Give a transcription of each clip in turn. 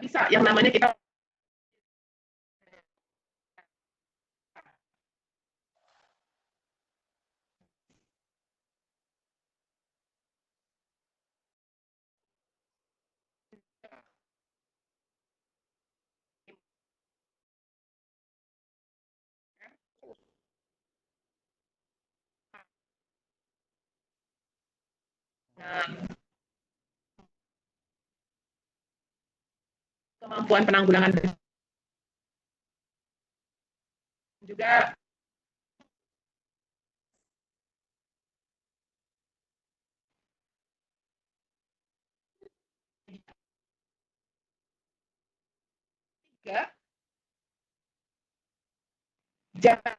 Nggak bisa yang namanya kita kemampuan penanggulangan juga tiga jangan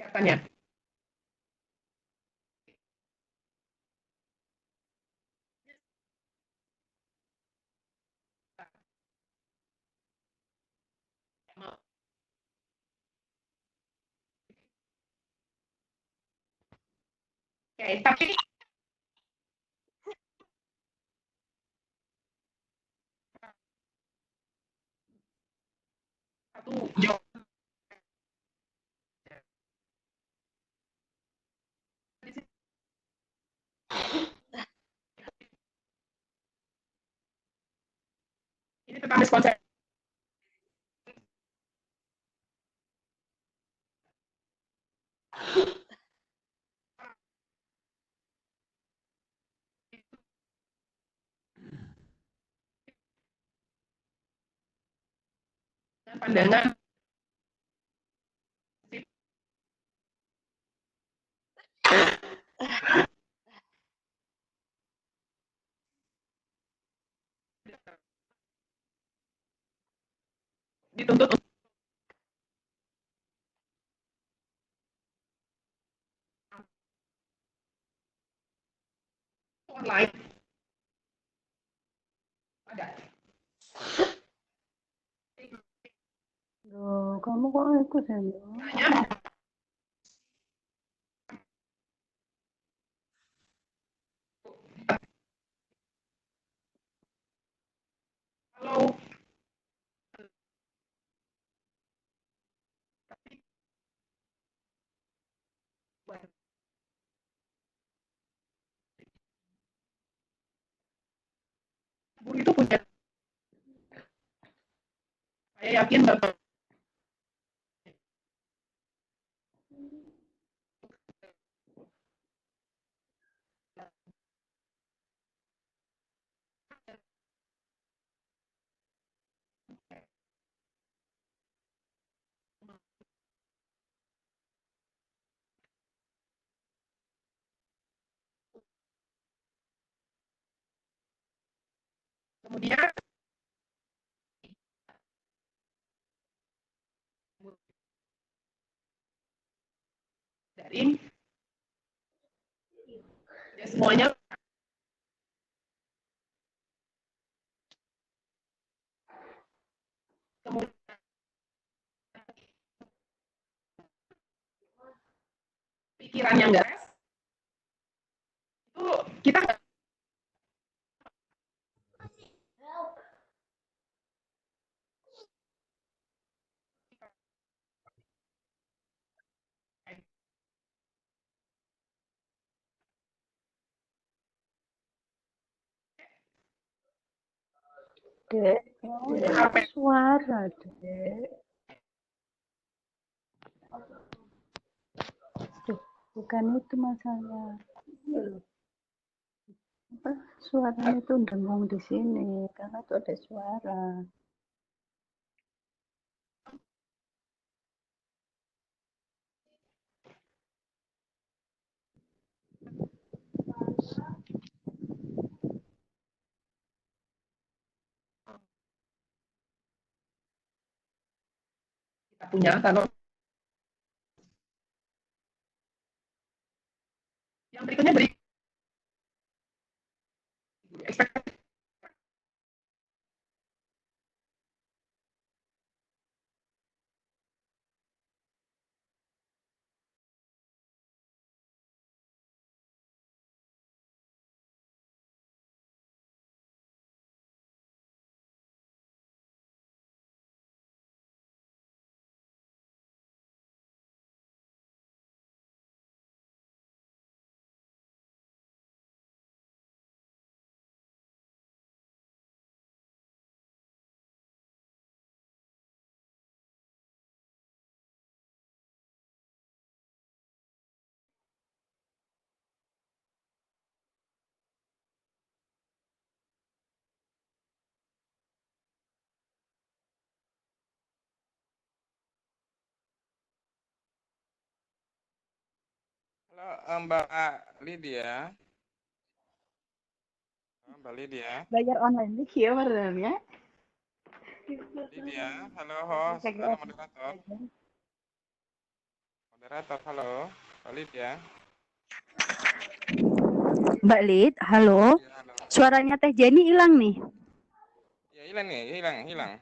kesehatannya. Oke, tapi satu jauh ini tentang miskonsepsi dan pandangan dituntut untuk online ada. Loh, kamu kok ikut ya? Hanya kalau guru itu punya, saya yakin bahwa kemudian daring ya semuanya kemudian pikirannya enggak itu kita Dek, kamu suara, Dek. Duh, bukan itu masalah. Apa, suaranya itu dengung di sini, karena itu ada suara. kita punya kalau yang berikutnya beri ekspektasi Halo Mbak Lydia. Mbak Lydia. Belajar online ini ya sebenarnya. Lydia, halo host, halo moderator. Belajar. Moderator, halo. Mbak Lydia. Mbak Lid, halo. Iya, halo. Suaranya Teh Jenny hilang nih. Ya hilang nih, hilang.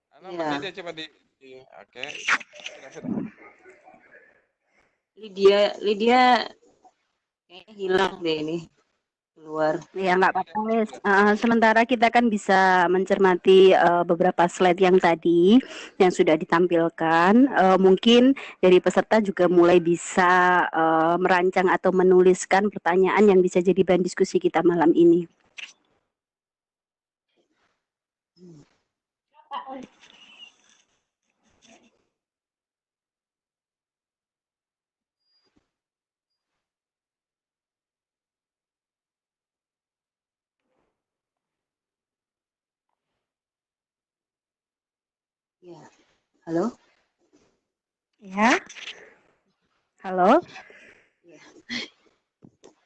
Halo Mbak Lydia, coba oke. Sudah. Lydia kayaknya hilang deh ini keluar. Ya nggak apa-apa. Sementara kita kan bisa mencermati beberapa slide yang tadi yang sudah ditampilkan. Mungkin dari peserta juga mulai bisa merancang atau menuliskan pertanyaan yang bisa jadi bahan diskusi kita malam ini. Ya, halo. Ya, halo. Ya.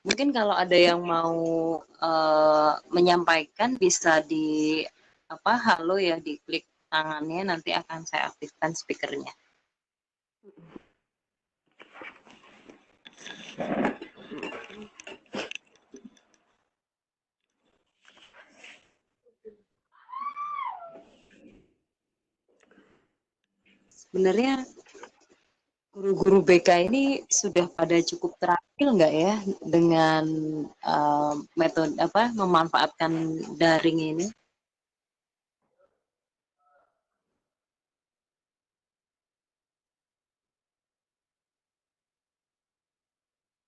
Mungkin kalau ada yang mau menyampaikan bisa di halo ya, diklik tangannya, nanti akan saya aktifkan speakernya. Sebenarnya guru-guru BK ini sudah pada cukup terampil nggak ya dengan metode memanfaatkan daring ini?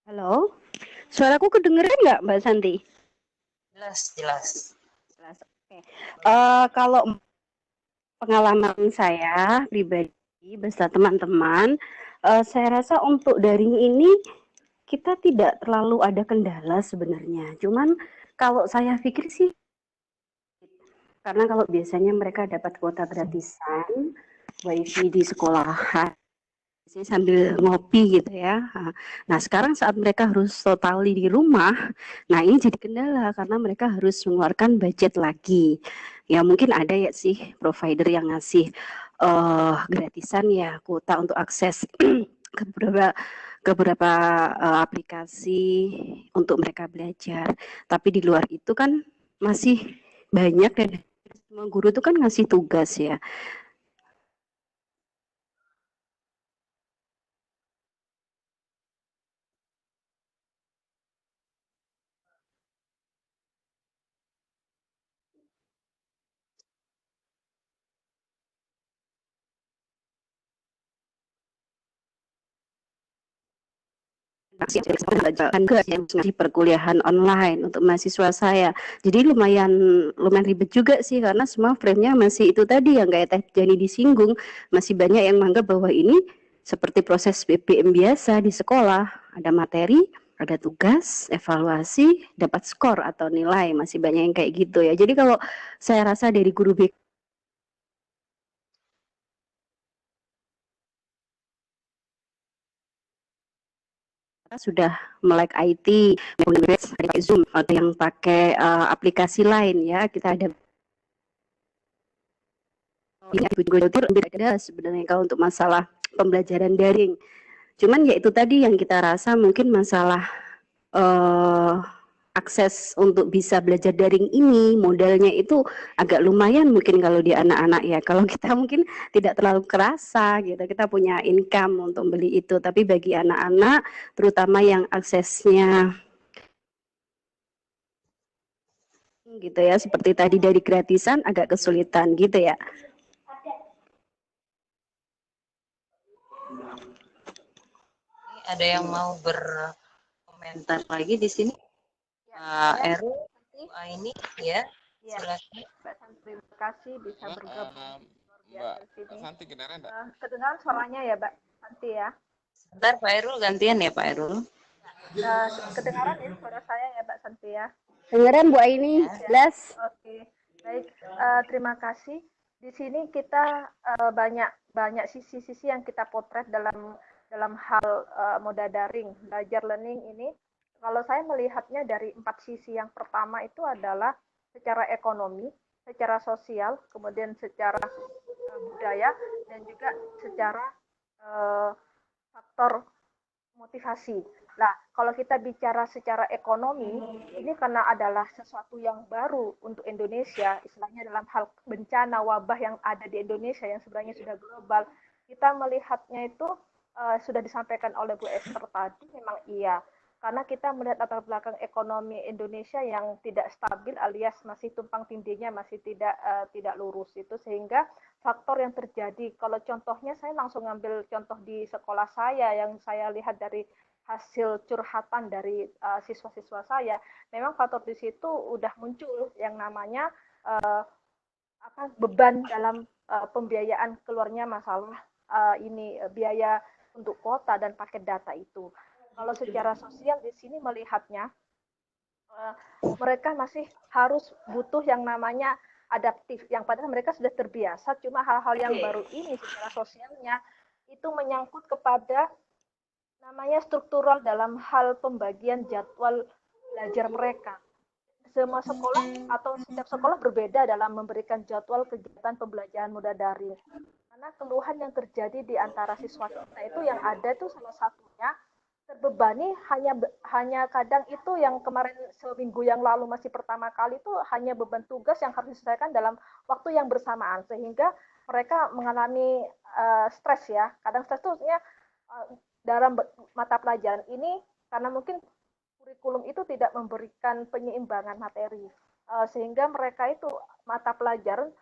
Halo. Suaraku kedengeran nggak Mbak Santi? Jelas. Oke. Kalau pengalaman saya pribadi beserta teman-teman, saya rasa untuk daring ini kita tidak terlalu ada kendala sebenarnya. Cuman kalau saya pikir sih, karena kalau biasanya mereka dapat kuota gratisan, wifi di sekolahan, sambil ngopi gitu ya. Nah sekarang saat mereka harus totali di rumah, nah ini jadi kendala karena mereka harus mengeluarkan budget lagi. Ya mungkin ada ya sih provider yang ngasih gratisan ya kuota untuk akses ke beberapa aplikasi untuk mereka belajar. Tapi di luar itu kan masih banyak dan semua guru itu kan ngasih tugas ya. Di perkuliahan online untuk mahasiswa saya. Jadi lumayan ribet juga sih karena semua frame-nya masih itu tadi yang kayak Teh Jani disinggung, masih banyak yang menganggap bahwa ini seperti proses BBM biasa di sekolah, ada materi, ada tugas, evaluasi, dapat skor atau nilai, masih banyak yang kayak gitu ya. Jadi kalau saya rasa dari guru BK sudah melek IT, pakai Zoom atau yang pakai aplikasi lain ya. Kita ada beda sebenarnya kalau untuk masalah pembelajaran daring. Cuman ya itu tadi yang kita rasa mungkin masalah akses untuk bisa belajar daring ini modalnya itu agak lumayan mungkin kalau di anak-anak ya. Kalau kita mungkin tidak terlalu kerasa gitu. Kita punya income untuk beli itu, tapi bagi anak-anak terutama yang aksesnya gitu ya seperti tadi dari gratisan agak kesulitan gitu ya. Ada yang mau berkomentar lagi di sini? Pak Eru, ini ya. Silakan. Mbak Santi, terima kasih bisa bergabung. Mbak Santi kedengaran enggak? Kedengaran suaranya ya Mbak Santi ya. Sebentar Pak Eru, gantian ya Pak Eru. Kedengaran ya suara saya ya Mbak Santi ya. Dengaran Bu Aini, jelas. Oke, baik. Terima kasih di sini kita banyak sisi-sisi yang kita potret dalam hal moda daring belajar learning ini. Kalau saya melihatnya dari 4 sisi. Yang pertama itu adalah secara ekonomi, secara sosial, kemudian secara budaya, dan juga secara faktor motivasi. Nah, kalau kita bicara secara ekonomi, ini karena adalah sesuatu yang baru untuk Indonesia, istilahnya dalam hal bencana wabah yang ada di Indonesia yang sebenarnya sudah global, kita melihatnya itu sudah disampaikan oleh Bu Esther tadi, memang iya. Karena kita melihat latar belakang ekonomi Indonesia yang tidak stabil alias masih tumpang tindihnya masih tidak lurus itu, sehingga faktor yang terjadi, kalau contohnya saya langsung ngambil contoh di sekolah saya yang saya lihat dari hasil curhatan dari siswa-siswa saya, memang faktor di situ udah muncul yang namanya beban dalam pembiayaan keluarnya masalah biaya untuk kuota dan paket data itu. Kalau secara sosial di sini melihatnya mereka masih harus butuh yang namanya adaptif, yang padahal mereka sudah terbiasa, cuma hal-hal yang baru ini secara sosialnya itu menyangkut kepada namanya struktural dalam hal pembagian jadwal belajar mereka. Semua sekolah atau setiap sekolah berbeda dalam memberikan jadwal kegiatan pembelajaran moda daring. Karena keluhan yang terjadi di antara siswa kita itu yang ada itu salah satunya terbebani hanya kadang itu yang kemarin seminggu yang lalu masih pertama kali itu hanya beban tugas yang harus diselesaikan dalam waktu yang bersamaan, sehingga mereka mengalami stres ya. Kadang stres itu dalam mata pelajaran ini karena mungkin kurikulum itu tidak memberikan penyeimbangan materi, sehingga mereka itu mata pelajaran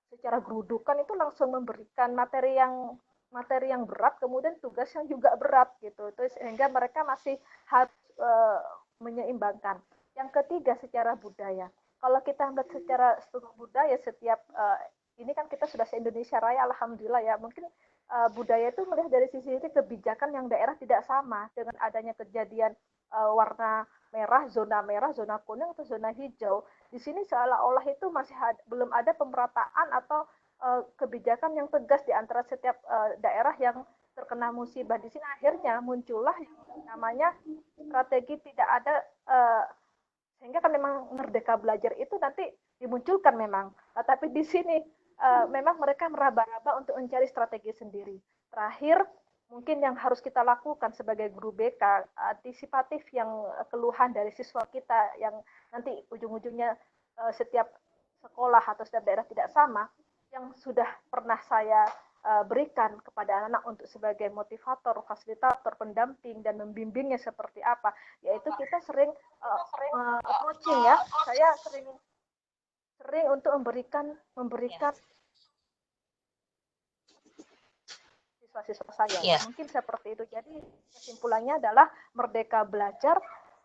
secara gerudukan itu langsung memberikan materi yang berat, kemudian tugas yang juga berat gitu, sehingga mereka masih harus menyeimbangkan. Yang ketiga secara budaya, kalau kita melihat secara struktur budaya setiap ini kan kita sudah se-Indonesia Raya, alhamdulillah ya, mungkin budaya itu melihat dari sisi kebijakan yang daerah tidak sama dengan adanya kejadian warna merah, zona kuning atau zona hijau. Di sini seolah-olah itu masih belum ada pemerataan atau kebijakan yang tegas di antara setiap daerah yang terkena musibah. Di sini akhirnya muncullah yang namanya strategi tidak ada, sehingga kan memang Merdeka Belajar itu nanti dimunculkan memang, tapi di sini memang mereka meraba-raba untuk mencari strategi sendiri. Terakhir, mungkin yang harus kita lakukan sebagai guru BK, antisipatif yang keluhan dari siswa kita yang nanti ujung-ujungnya setiap sekolah atau setiap daerah tidak sama, yang sudah pernah saya berikan kepada anak-anak untuk sebagai motivator, fasilitator, pendamping, dan membimbingnya seperti apa, yaitu kita sering approaching ya, saya sering untuk memberikan siswa-siswa saya. Mungkin seperti itu. Jadi kesimpulannya adalah Merdeka Belajar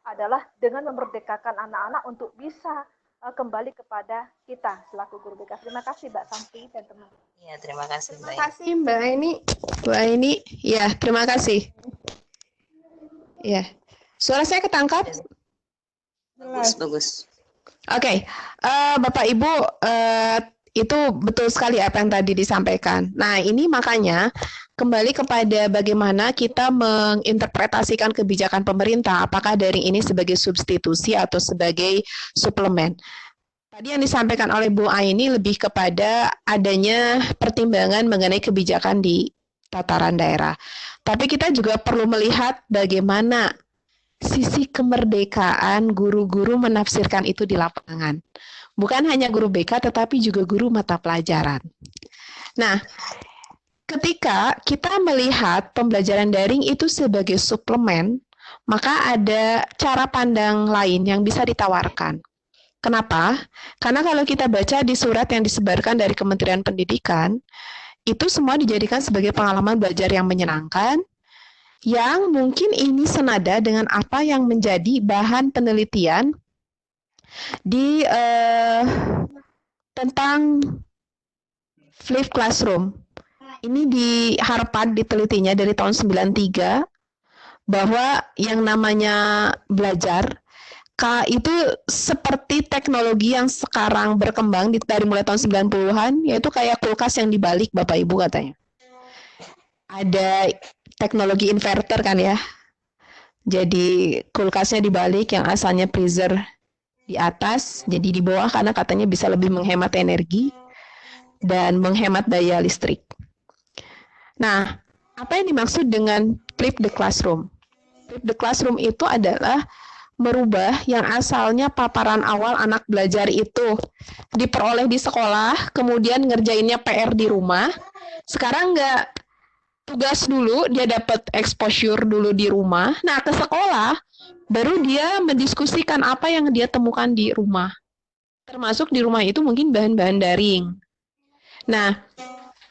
adalah dengan memerdekakan anak-anak untuk bisa kembali kepada kita selaku guru BK. Terima kasih Mbak Santi dan teman. Ya, terima kasih Mbak. Terima kasih Mbak Aini. Bu Aini, ya terima kasih. Ya, suara saya ketangkap? Bagus. Oke, Bapak Ibu, itu betul sekali apa yang tadi disampaikan. Nah, ini makanya kembali kepada bagaimana kita menginterpretasikan kebijakan pemerintah, apakah daring ini sebagai substitusi atau sebagai suplemen. Tadi yang disampaikan oleh Bu Aini lebih kepada adanya pertimbangan mengenai kebijakan di tataran daerah. Tapi kita juga perlu melihat bagaimana sisi kemerdekaan guru-guru menafsirkan itu di lapangan. Bukan hanya guru BK, tetapi juga guru mata pelajaran. Nah, ketika kita melihat pembelajaran daring itu sebagai suplemen, maka ada cara pandang lain yang bisa ditawarkan. Kenapa? Karena kalau kita baca di surat yang disebarkan dari Kementerian Pendidikan, itu semua dijadikan sebagai pengalaman belajar yang menyenangkan, yang mungkin ini senada dengan apa yang menjadi bahan penelitian di tentang flipped classroom. Ini di Harvard ditelitinya dari tahun 93 bahwa yang namanya belajar itu seperti teknologi yang sekarang berkembang dari mulai tahun 90-an, yaitu kayak kulkas yang dibalik Bapak Ibu katanya. Ada teknologi inverter kan ya. Jadi kulkasnya dibalik yang asalnya freezer di atas, jadi di bawah karena katanya bisa lebih menghemat energi dan menghemat daya listrik. Nah, apa yang dimaksud dengan flip the classroom? Flip the classroom itu adalah merubah yang asalnya paparan awal anak belajar itu diperoleh di sekolah, kemudian ngerjainnya PR di rumah. Sekarang enggak, tugas dulu, dia dapat exposure dulu di rumah. Nah, ke sekolah, baru dia mendiskusikan apa yang dia temukan di rumah. Termasuk di rumah itu mungkin bahan-bahan daring. Nah,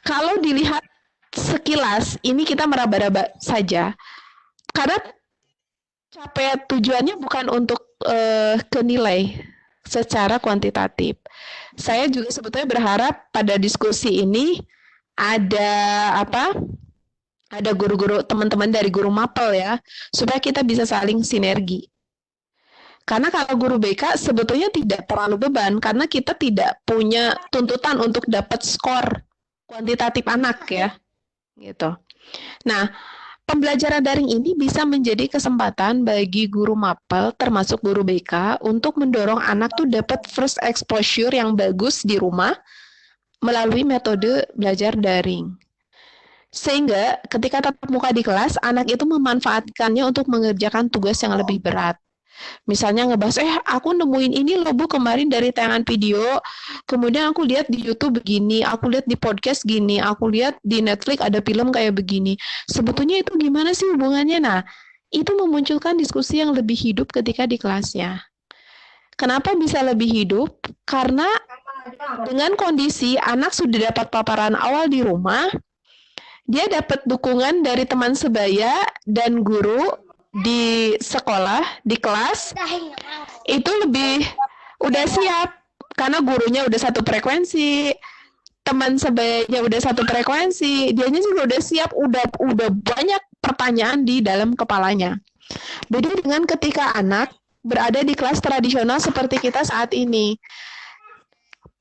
kalau dilihat sekilas, ini kita meraba-raba saja. Karena tujuannya bukan untuk ke nilai secara kuantitatif. Saya juga sebetulnya berharap pada diskusi ini ada guru-guru, teman-teman dari guru mapel ya, supaya kita bisa saling sinergi. Karena kalau guru BK sebetulnya tidak terlalu beban, karena kita tidak punya tuntutan untuk dapat skor kuantitatif anak ya, gitu. Nah, pembelajaran daring ini bisa menjadi kesempatan bagi guru mapel, termasuk guru BK, untuk mendorong anak tuh dapat first exposure yang bagus di rumah melalui metode belajar daring. Sehingga ketika tatap muka di kelas, anak itu memanfaatkannya untuk mengerjakan tugas yang lebih berat. Misalnya ngebahas, aku nemuin ini loh Bu kemarin dari tayangan video, kemudian aku lihat di YouTube begini, aku lihat di podcast gini, aku lihat di Netflix ada film kayak begini. Sebetulnya itu gimana sih hubungannya? Nah, itu memunculkan diskusi yang lebih hidup ketika di kelasnya. Kenapa bisa lebih hidup? Karena dengan kondisi anak sudah dapat paparan awal di rumah, dia dapat dukungan dari teman sebaya dan guru di sekolah, di kelas, itu lebih udah siap karena gurunya udah satu frekuensi, teman sebayanya udah satu frekuensi, dianya juga udah siap, udah banyak pertanyaan di dalam kepalanya. Beda dengan ketika anak berada di kelas tradisional seperti kita saat ini.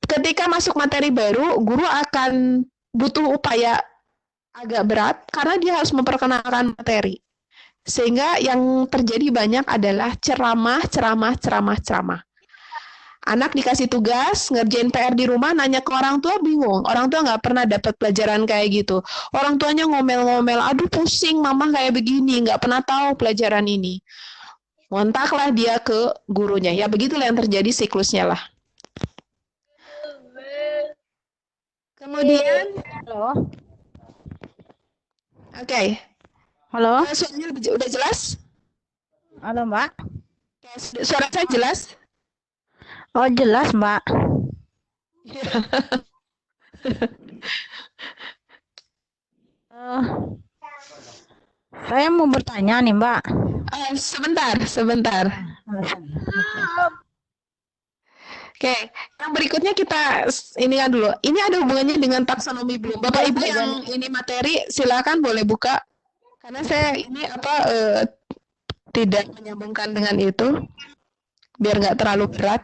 Ketika masuk materi baru, guru akan butuh upaya agak berat karena dia harus memperkenalkan materi. Sehingga yang terjadi banyak adalah ceramah. Anak dikasih tugas, ngerjain PR di rumah, nanya ke orang tua bingung. Orang tua nggak pernah dapat pelajaran kayak gitu. Orang tuanya ngomel-ngomel, aduh pusing mama kayak begini, nggak pernah tahu pelajaran ini. Ngontaklah dia ke gurunya. Ya begitulah yang terjadi siklusnya lah. Kemudian, Halo. Oke. Halo. Suaranya udah jelas? Halo, Mbak. Suara saya jelas? Oh, jelas, Mbak. Saya mau bertanya nih, Mbak. Sebentar. Oke, yang berikutnya kita ini kan dulu. Ini ada hubungannya dengan taksonomi belum? Bapak Ibu yang ini materi silakan boleh buka. Karena saya ini tidak menyambungkan dengan itu, biar nggak terlalu berat.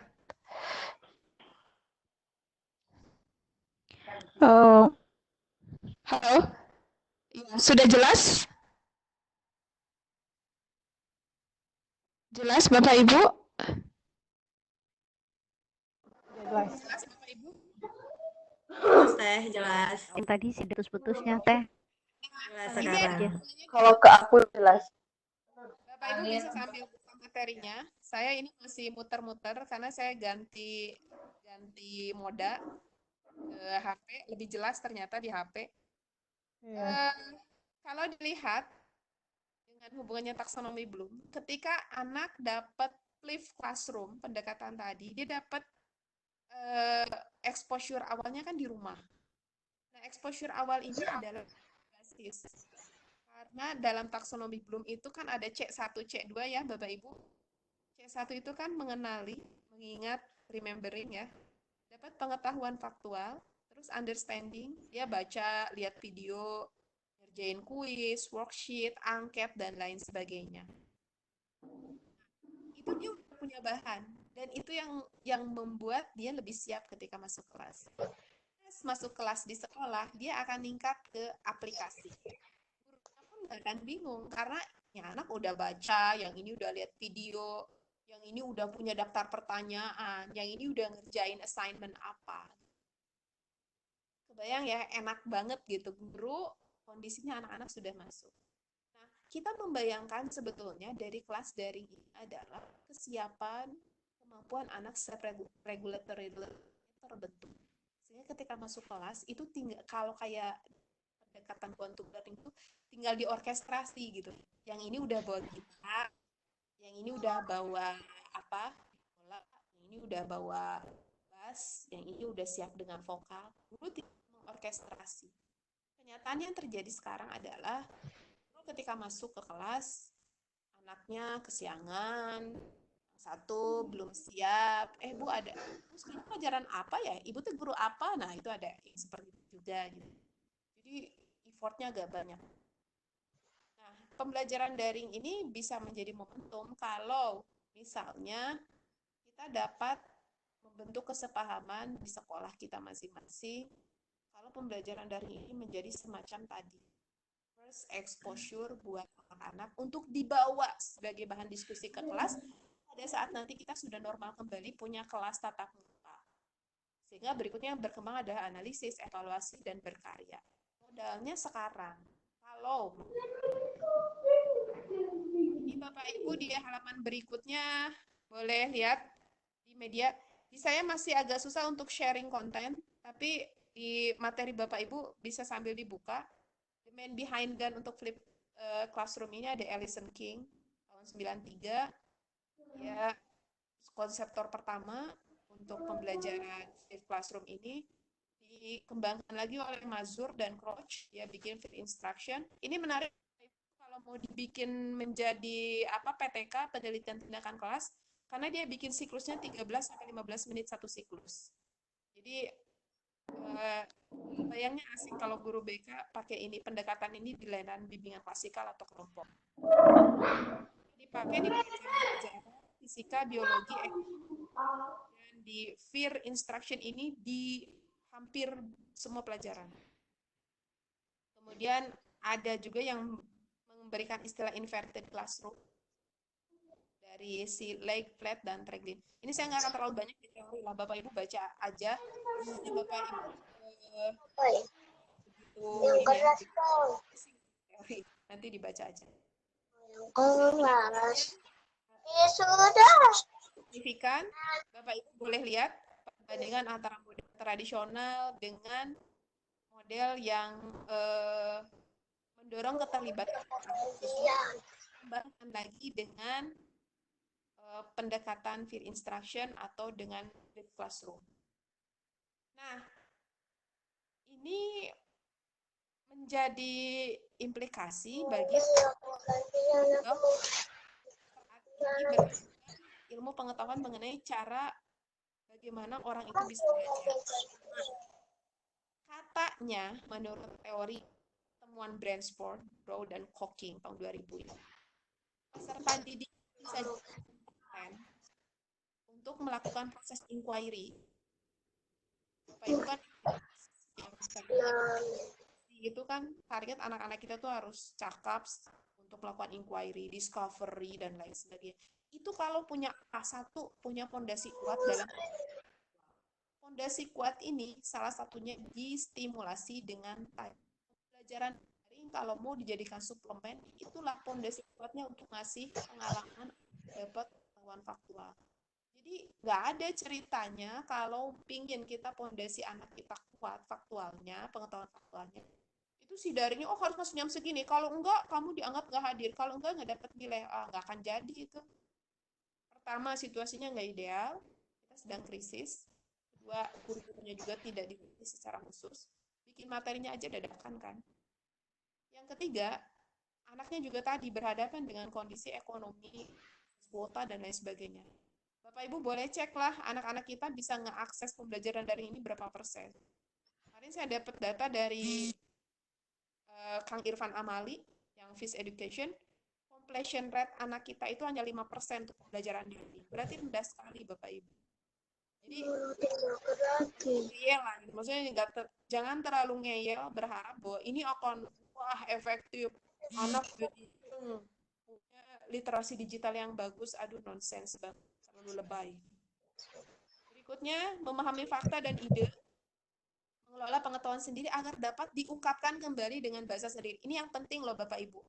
Oh, Halo, sudah jelas? Jelas Bapak Ibu? jelas. Jelas Bapak Ibu? Jelas Teh, jelas. Tadi sih putus-putusnya, Teh. Jelas sekarang. Kalau ke aku jelas. Bapak Ibu bisa sambil buka materinya. Saya ini masih muter-muter karena saya ganti moda ke HP, lebih jelas ternyata di HP. Kalau dilihat dengan hubungannya taksonomi Bloom, ketika anak dapat flipped classroom, pendekatan tadi, dia dapat exposure awalnya kan di rumah. Nah, exposure awal ini adalah basis. Karena dalam taksonomi Bloom itu kan ada C1, C2 ya Bapak Ibu. C1 itu kan mengenali, mengingat, remembering ya. Dapat pengetahuan faktual, terus understanding, dia baca, lihat video, ngerjain kuis, worksheet, angket, dan lain sebagainya. Itu dia udah punya bahan, dan itu yang membuat dia lebih siap ketika masuk kelas. Masuk kelas di sekolah, dia akan meningkat ke aplikasi. Gurunya pun nggak akan bingung, karena yang anak udah baca, yang ini udah lihat video, yang ini udah punya daftar pertanyaan, yang ini udah ngerjain assignment apa. Kebayang ya, enak banget gitu, guru kondisinya anak-anak sudah masuk. Nah, kita membayangkan sebetulnya dari kelas daring ini adalah kesiapan, kemampuan anak regulatory terbentuk. Sehingga ketika masuk kelas itu tinggal, kalau kayak pendekatan quantum learning itu tinggal diorkestrasi gitu. Yang ini udah bawa gitar, yang ini udah bawa apa? Bola, yang ini udah bawa bass, yang ini udah siap dengan vokal. Guru tinggal mengorkestrasi. Kenyataan yang terjadi sekarang adalah ketika masuk ke kelas, anaknya kesiangan, satu belum siap, Bu ada, sekarang pelajaran apa ya? Ibu tuh guru apa? Nah itu ada seperti itu juga gitu. Jadi effortnya agak banyak. Nah, pembelajaran daring ini bisa menjadi momentum kalau misalnya kita dapat membentuk kesepahaman di sekolah kita masing-masing kalau pembelajaran daring ini menjadi semacam tadi. First exposure buat anak-anak untuk dibawa sebagai bahan diskusi ke kelas pada saat nanti kita sudah normal kembali punya kelas tatap muka. Sehingga berikutnya yang berkembang adalah analisis, evaluasi, dan berkarya. Modalnya sekarang. Kalau ini Bapak Ibu di halaman berikutnya boleh lihat di media. Di saya masih agak susah untuk sharing konten, tapi di materi Bapak Ibu bisa sambil dibuka. The man behind gun untuk flip classroom ini ada Alison King tahun 93. Dia konseptor pertama untuk pembelajaran flip classroom ini. Dikembangkan lagi oleh Mazur dan Crouch. Dia bikin flip instruction. Ini menarik kalau mau dibikin menjadi PTK, penelitian tindakan kelas, karena dia bikin siklusnya 13-15 menit satu siklus. Jadi bayangnya asik kalau guru BK pakai ini, pendekatan ini di layanan bimbingan klasikal atau kelompok. Dipakai di pelajaran fisika, biologi, ekonomi, dan di fear instruction ini di hampir semua pelajaran. Kemudian ada juga yang memberikan istilah inverted classroom dari si Lake, Flat, dan Treglin. Ini saya nggak akan terlalu banyak di teori lah, Bapak Ibu baca aja. Ini Bapak Ibu teori, nanti dibaca aja. Signifikan, Bapak Ibu boleh lihat perbandingan antara model tradisional dengan model yang mendorong keterlibatan kembangkan lagi dengan pendekatan peer instruction atau dengan flipped classroom. Nah, ini menjadi implikasi bagi ilmu pengetahuan mengenai cara bagaimana orang itu bisa belajar. Katanya, menurut teori temuan Bransford, Brown, dan Hawking tahun 2000 ini, peserta didik bisa untuk melakukan proses inquiry. Itu kan itu kan target anak-anak kita tuh harus cakap untuk melakukan inquiry, discovery, dan lain sebagainya. Itu kalau punya A1, punya fondasi kuat dalam fondasi kuat ini salah satunya distimulasi dengan pelajaran daring. Kalau mau dijadikan suplemen, itulah fondasi kuatnya untuk ngasih pengalaman dapat pengetahuan faktual. Jadi nggak ada ceritanya kalau pingin kita fondasi anak kita kuat faktualnya, pengetahuan faktualnya, itu si daringnya harus masuk jam segini, kalau enggak kamu dianggap nggak hadir, kalau enggak nggak dapat nilai A, nggak akan jadi itu. Pertama, situasinya nggak ideal, kita sedang krisis. Kedua, kurikulumnya juga tidak dibuat secara khusus, bikin materinya aja dadakan kan. Yang ketiga, anaknya juga tadi berhadapan dengan kondisi ekonomi, kuota, dan lain sebagainya. Bapak Ibu boleh cek lah anak-anak kita bisa ngeakses pembelajaran daring ini berapa persen. Kemarin saya dapat data dari Kang Irfan Amali yang Fish Education, completion rate anak kita itu hanya 5% untuk pembelajaran daring. Berarti rendah sekali Bapak Ibu. Jadi ngeyel lah, gitu. Maksudnya jangan terlalu ngeyel berharap bahwa ini akan wah efektif, anak jadi punya literasi digital yang bagus. Aduh, nonsens banget, terlalu lebay. Berikutnya, memahami fakta dan ide, mengelola pengetahuan sendiri agar dapat diungkapkan kembali dengan bahasa sendiri. Ini yang penting loh Bapak Ibu.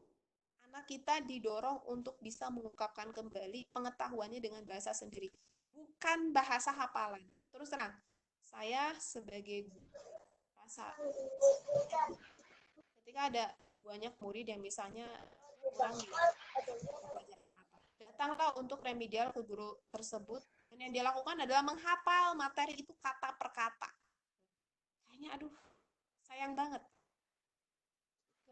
Anak kita didorong untuk bisa mengungkapkan kembali pengetahuannya dengan bahasa sendiri, bukan bahasa hafalan. Terus terang, saya sebagai guru rasa ketika ada banyak murid yang misalnya kurang belajar apa, datanglah untuk remedial ke guru tersebut, dan yang dia lakukan adalah menghafal materi itu kata per kata. Kayaknya aduh, sayang banget.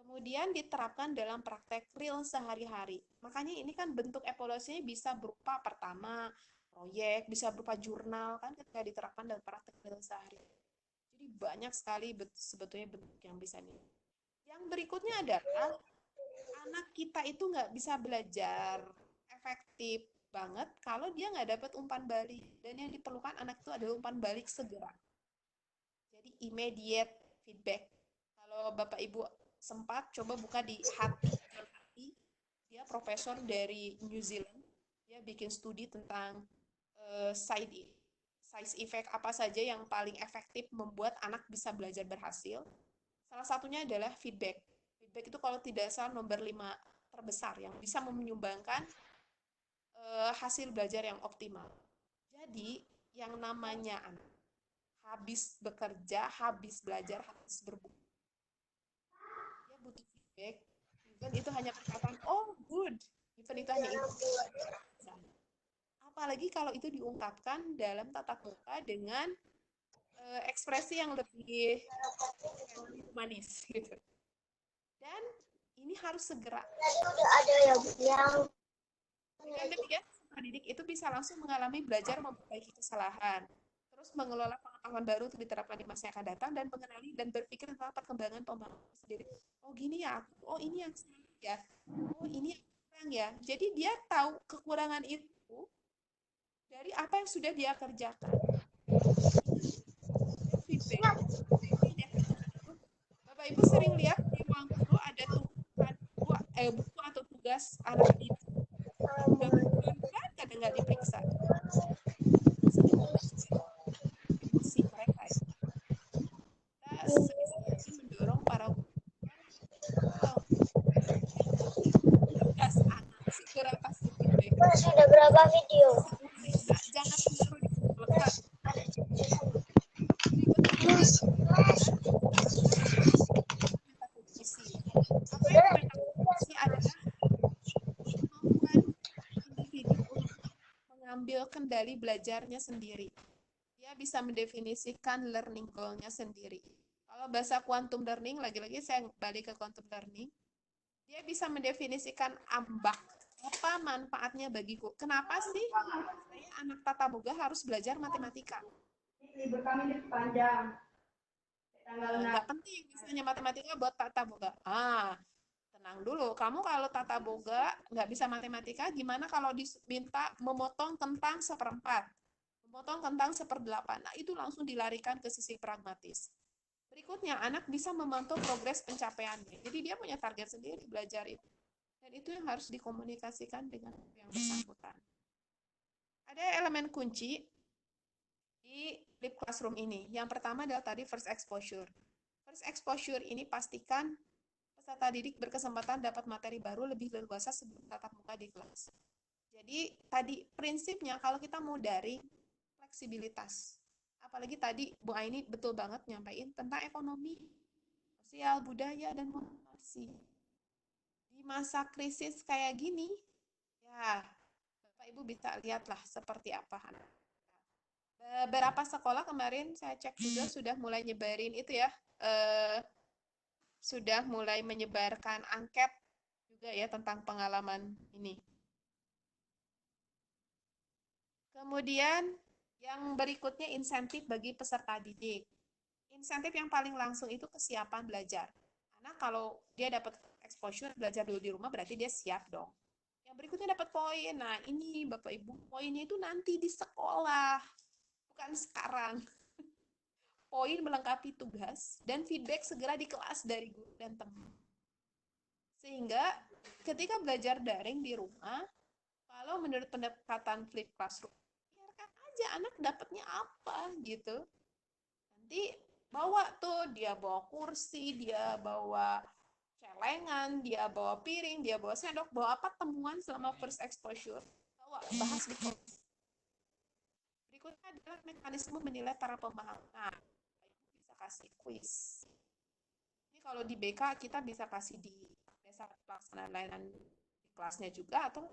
Kemudian diterapkan dalam praktek real sehari-hari. Makanya ini kan bentuk evaluasinya bisa berupa pertama proyek, bisa berupa jurnal kan ketika diterapkan dalam praktek real sehari-hari. Jadi banyak sekali sebetulnya bentuk yang bisa nih. Yang berikutnya adalah anak kita itu nggak bisa belajar efektif banget kalau dia nggak dapat umpan balik. Dan yang diperlukan anak itu adalah umpan balik segera. Jadi immediate feedback. Kalau Bapak Ibu sempat coba buka di Hati. Dia profesor dari New Zealand. Dia bikin studi tentang side effect apa saja yang paling efektif membuat anak bisa belajar berhasil. Salah satunya adalah feedback. Feedback itu kalau tidak salah nomor 5 terbesar yang bisa menyumbangkan hasil belajar yang optimal. Jadi yang namanya anak habis bekerja, habis belajar, habis berbuku, dia butuh feedback. Even itu hanya perkataan, oh good. Even itu hanya itu. Apalagi kalau itu diungkapkan dalam tatap muka dengan ekspresi yang lebih manis gitu. Dan ini harus segera. Dengan demikian, pendidik itu bisa langsung mengalami belajar memperbaiki kesalahan, terus mengelola pengetahuan baru untuk diterapkan di masa yang akan datang, dan mengenali dan berpikir tentang perkembangan pemahaman sendiri. Oh gini ya, oh ini yang salah ya, oh ini yang kurang ya. Jadi dia tahu kekurangan itu dari apa yang sudah dia kerjakan. Feedback. Bapak Ibu sering lihat di ruang guru ada buku atau tugas anak didik. Udah bulan-bulan kadang nggak diperiksa. Emosi mereka ya. Kita sebisa mendorong para tugas anak segera kasih feedback. Sudah berapa video? Jangan menaruh di lekat. Apa yang metakognisi adalah kemampuan individu untuk mengambil kendali belajarnya sendiri. Dia bisa mendefinisikan learning goal-nya sendiri. Kalau bahasa quantum learning, lagi-lagi saya balik ke quantum learning, dia bisa mendefinisikan ambak. Apa manfaatnya bagiku? Kenapa sih saya anak tata boga harus belajar matematika? Libur kami ini panjang. Nggak penting misalnya matematika buat tata boga. Tenang dulu. Kamu kalau tata boga nggak bisa matematika, gimana kalau diminta memotong kentang 1/4? Memotong kentang 1/8. Nah, itu langsung dilarikan ke sisi pragmatis. Berikutnya, anak bisa memantau progres pencapaiannya. Jadi dia punya target sendiri belajar itu. Dan itu yang harus dikomunikasikan dengan yang bersangkutan. Ada elemen kunci di Flip Classroom ini. Yang pertama adalah tadi first exposure. First exposure ini pastikan peserta didik berkesempatan dapat materi baru lebih leluasa sebelum tatap muka di kelas. Jadi tadi prinsipnya kalau kita mau daring, fleksibilitas. Apalagi tadi Bu Aini betul banget nyampaikan tentang ekonomi, sosial, budaya, dan motivasi. Di masa krisis kayak gini, ya Bapak Ibu bisa lihatlah seperti apa. Beberapa sekolah kemarin saya cek juga sudah mulai nyebarin itu ya, sudah mulai menyebarkan angket juga ya tentang pengalaman ini. Kemudian yang berikutnya insentif bagi peserta didik. Insentif yang paling langsung itu kesiapan belajar. Karena kalau dia dapat exposure belajar dulu di rumah berarti dia siap dong. berikutnya dapat poin. Nah, ini Bapak Ibu, poinnya itu nanti di sekolah, bukan sekarang. Poin melengkapi tugas dan feedback segera di kelas dari guru dan teman. Sehingga ketika belajar daring di rumah, kalau menurut pendekatan flip classroom, biarkan aja anak dapatnya apa gitu. Nanti bawa tuh, dia bawa kursi, dia bawa celengan, dia bawa piring, dia bawa sendok, bawa apa temuan selama first exposure, bawa bahas di kelas. Berikutnya adalah mekanisme menilai para pemaham. Nah, Ibu bisa kasih quiz. Ini kalau di BK kita bisa kasih di dasar pelaksanaan layanan di kelasnya juga, atau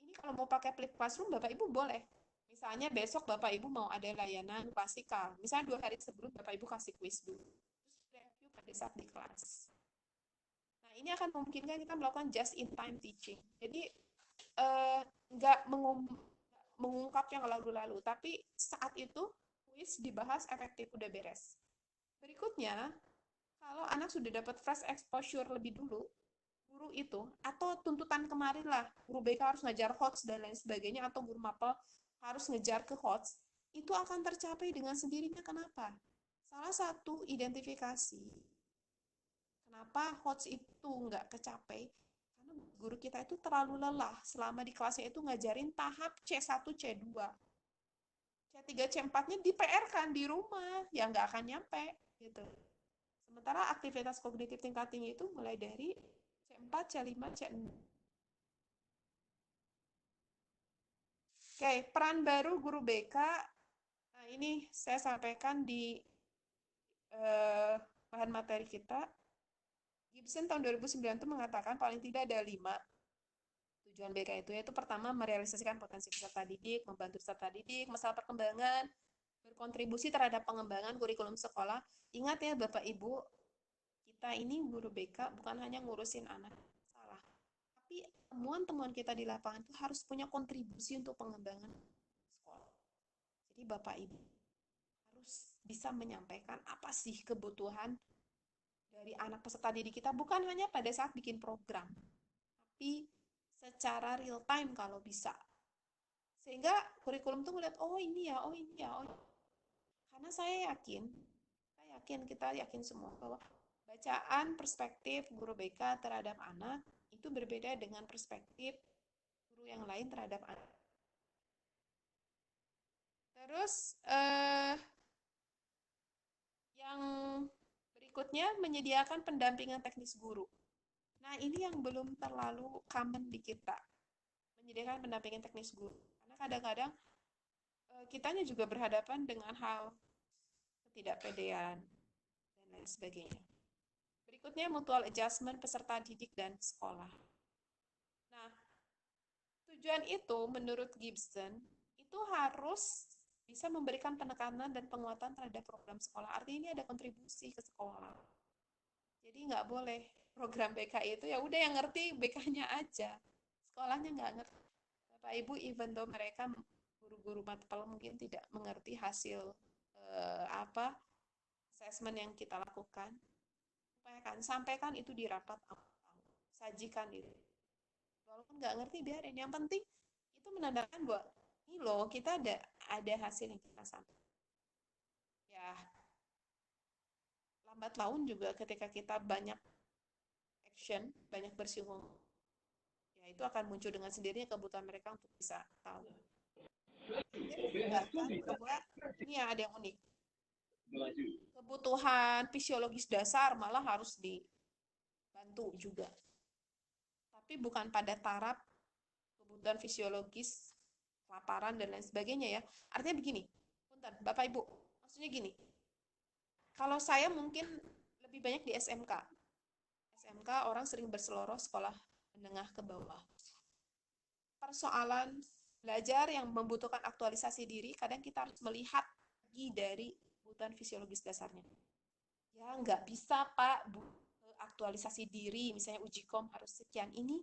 ini kalau mau pakai flip classroom Bapak Ibu boleh. Misalnya besok Bapak Ibu mau ada layanan klasikal. Misalnya 2 hari sebelum Bapak Ibu kasih quiz dulu. Terus review pada saat di kelas. Nah, ini akan memungkinkan kita melakukan just in time teaching. Jadi nggak mengungkap yang lalu-lalu, tapi saat itu quiz dibahas efektif, udah beres. Berikutnya, kalau anak sudah dapat fresh exposure lebih dulu, guru itu, atau tuntutan kemarin lah, guru BK harus ngajar HOTS dan lain sebagainya, atau guru MAPEL harus ngejar ke HOTS, itu akan tercapai dengan sendirinya. Kenapa? Salah satu identifikasi kenapa HOTS itu nggak kecapai, karena guru kita itu terlalu lelah selama di kelasnya itu ngajarin tahap C1, C2. C3, C4-nya di PR kan di rumah, ya nggak akan nyampe gitu. Sementara aktivitas kognitif tingkat tinggi itu mulai dari C4, C5, C6. Oke, peran baru guru BK. Nah, ini saya sampaikan di bahan materi kita. Gibson tahun 2009 itu mengatakan paling tidak ada 5 tujuan BK itu, yaitu pertama, merealisasikan potensi peserta didik, membantu peserta didik, masalah perkembangan, berkontribusi terhadap pengembangan kurikulum sekolah. Ingat ya Bapak Ibu, kita ini guru BK bukan hanya ngurusin anak, salah. Tapi temuan-temuan kita di lapangan itu harus punya kontribusi untuk pengembangan sekolah. Jadi Bapak Ibu harus bisa menyampaikan apa sih kebutuhan dari anak peserta didik kita, bukan hanya pada saat bikin program, tapi secara real time kalau bisa. Sehingga kurikulum tuh ngeliat, oh ini ya, oh ini ya, oh ini. Karena saya yakin, kita yakin semua bahwa bacaan perspektif guru BK terhadap anak itu berbeda dengan perspektif guru yang lain terhadap anak. Terus yang berikutnya, menyediakan pendampingan teknis guru. Nah, ini yang belum terlalu common di kita, menyediakan pendampingan teknis guru. Karena kadang-kadang kitanya juga berhadapan dengan hal ketidakpedean dan lain sebagainya. Berikutnya, mutual adjustment peserta didik dan sekolah. Nah, tujuan itu menurut Gibson itu harus bisa memberikan penekanan dan penguatan terhadap program sekolah. Artinya ini ada kontribusi ke sekolah. Jadi nggak boleh program BK itu ya udah yang ngerti BK-nya aja, sekolahnya nggak ngerti. Bapak Ibu, even though mereka guru-guru matpel mungkin tidak mengerti hasil assessment yang kita lakukan, upayakan sampaikan itu di rapat, sajikan itu. Walaupun nggak ngerti biarin, yang penting itu menandakan bahwa ini loh kita ada hasil yang kita sampaikan. Ya, lambat laun juga ketika kita banyak action, banyak bersinggung, ya itu akan muncul dengan sendirinya kebutuhan mereka untuk bisa tahu. Bahwa ini ada yang unik. Kebutuhan fisiologis dasar malah harus dibantu juga. Tapi bukan pada taraf kebutuhan fisiologis, kelaparan, dan lain sebagainya ya. Artinya begini, bentar, Bapak Ibu, maksudnya gini, kalau saya mungkin lebih banyak di SMK. SMK orang sering berseloroh sekolah menengah ke bawah. Persoalan belajar yang membutuhkan aktualisasi diri, kadang kita harus melihat lagi dari kebutuhan fisiologis dasarnya. Ya, nggak bisa Pak, aktualisasi diri, misalnya uji kom harus sekian, ini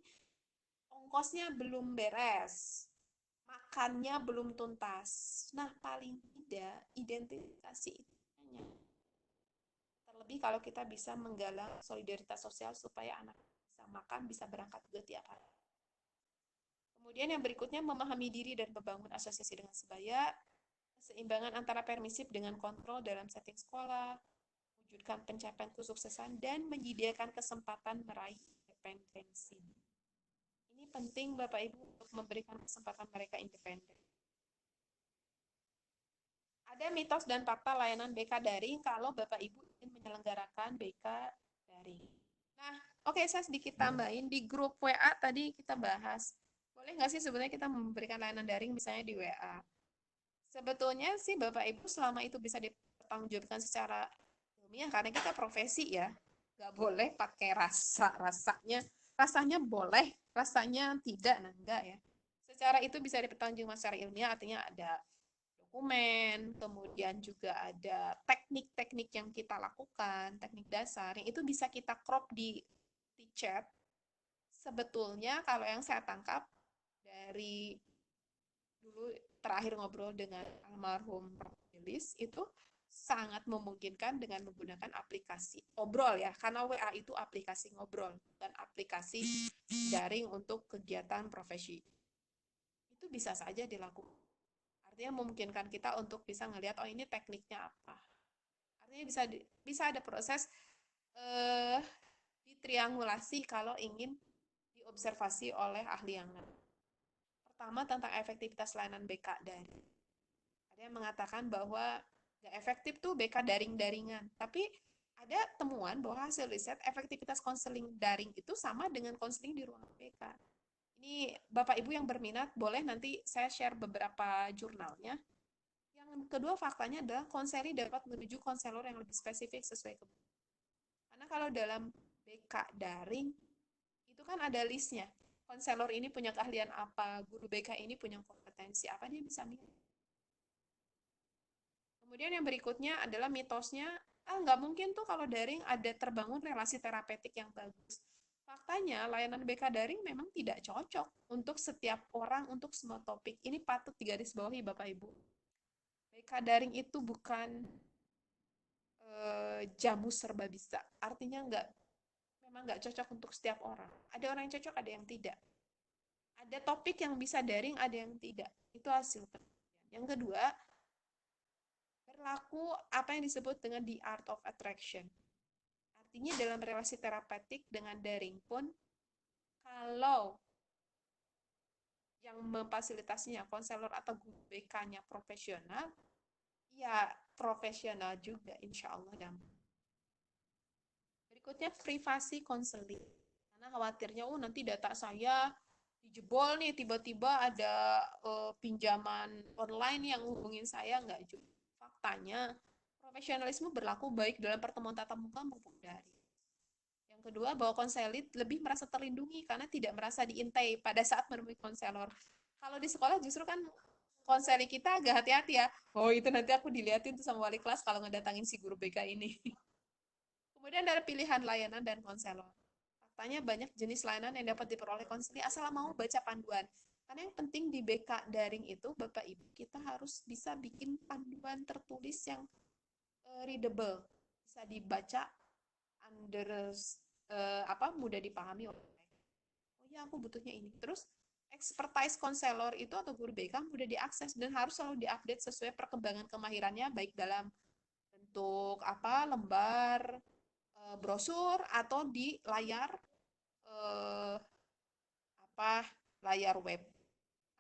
ongkosnya belum beres, makannya belum tuntas. Nah, paling tidak identifikasi itu. Terlebih kalau kita bisa menggalang solidaritas sosial supaya anak bisa makan, bisa berangkat juga tiap hari. Kemudian yang berikutnya memahami diri dan membangun asosiasi dengan sebaya, keseimbangan antara permisif dengan kontrol dalam setting sekolah, wujudkan pencapaian kesuksesan, dan menyediakan kesempatan meraih independensi. Ini penting Bapak Ibu untuk memberikan kesempatan mereka independen. Ada mitos dan fakta layanan BK daring kalau Bapak Ibu ingin menyelenggarakan BK daring. Nah, oke, saya sedikit tambahin di grup WA tadi kita bahas. Boleh nggak sih sebenarnya kita memberikan layanan daring misalnya di WA? Sebetulnya sih Bapak Ibu selama itu bisa dipertanggungjawabkan secara ilmiah karena kita profesi ya. Nggak boleh pakai rasanya boleh, rasanya tidak, nah enggak ya. Secara itu bisa dipertanggungjawabkan secara ilmiah, artinya ada dokumen, kemudian juga ada teknik-teknik yang kita lakukan, teknik dasar, yang itu bisa kita crop di chat. Sebetulnya kalau yang saya tangkap dari dulu terakhir ngobrol dengan almarhum Prof. Lilis, itu sangat memungkinkan dengan menggunakan aplikasi ngobrol ya, karena WA itu aplikasi ngobrol dan aplikasi daring untuk kegiatan profesi. Itu bisa saja dilakukan. Artinya memungkinkan kita untuk bisa ngelihat, oh ini tekniknya apa. Artinya bisa ada proses ditriangulasi kalau ingin diobservasi oleh ahli yang lain. Pertama tentang efektivitas layanan BK daring. Ada yang mengatakan bahwa nggak efektif tuh BK daring-daringan. Tapi ada temuan bahwa hasil riset efektivitas konseling daring itu sama dengan konseling di ruangan BK. Ini Bapak Ibu yang berminat, boleh nanti saya share beberapa jurnalnya. Yang kedua faktanya adalah konseli dapat menuju konselor yang lebih spesifik sesuai kebutuhan. Karena kalau dalam BK daring, itu kan ada listnya. Konselor ini punya keahlian apa, guru BK ini punya kompetensi apa, dia bisa milih. Kemudian yang berikutnya adalah mitosnya, nggak mungkin tuh kalau daring ada terbangun relasi terapeutik yang bagus. Faktanya, layanan BK daring memang tidak cocok untuk setiap orang, untuk semua topik. Ini patut digarisbawahi Bapak Ibu. BK daring itu bukan jamu serba bisa. Artinya memang nggak cocok untuk setiap orang. Ada orang yang cocok, ada yang tidak. Ada topik yang bisa daring, ada yang tidak. Itu hasil penelitian. Yang kedua, berlaku apa yang disebut dengan the art of attraction. Artinya dalam relasi terapeutik dengan daring pun, kalau yang memfasilitasinya konselor atau guru BK-nya profesional, ya profesional juga insya Allah dampaknya. Berikutnya privasi konseling. Karena khawatirnya, nanti data saya dijebol nih, tiba-tiba ada pinjaman online yang hubungin saya, nggak juga. Faktanya, profesionalisme berlaku baik dalam pertemuan tatap muka maupun daring. Yang kedua, bahwa konselit lebih merasa terlindungi karena tidak merasa diintai pada saat menemui konselor. Kalau di sekolah justru kan konseli kita agak hati-hati ya. Oh itu nanti aku dilihatin tuh sama wali kelas kalau ngedatangin si guru BK ini. Kemudian ada pilihan layanan dan konselor. Faktanya banyak jenis layanan yang dapat diperoleh konseli asal mau baca panduan. Karena yang penting di BK daring itu, Bapak Ibu, kita harus bisa bikin panduan tertulis yang readable, bisa dibaca, mudah dipahami oleh mereka. Oh ya, aku butuhnya ini. Terus expertise konselor itu atau guru BK mudah diakses dan harus selalu diupdate sesuai perkembangan kemahirannya, baik dalam bentuk lembar, brosur, atau di layar layar web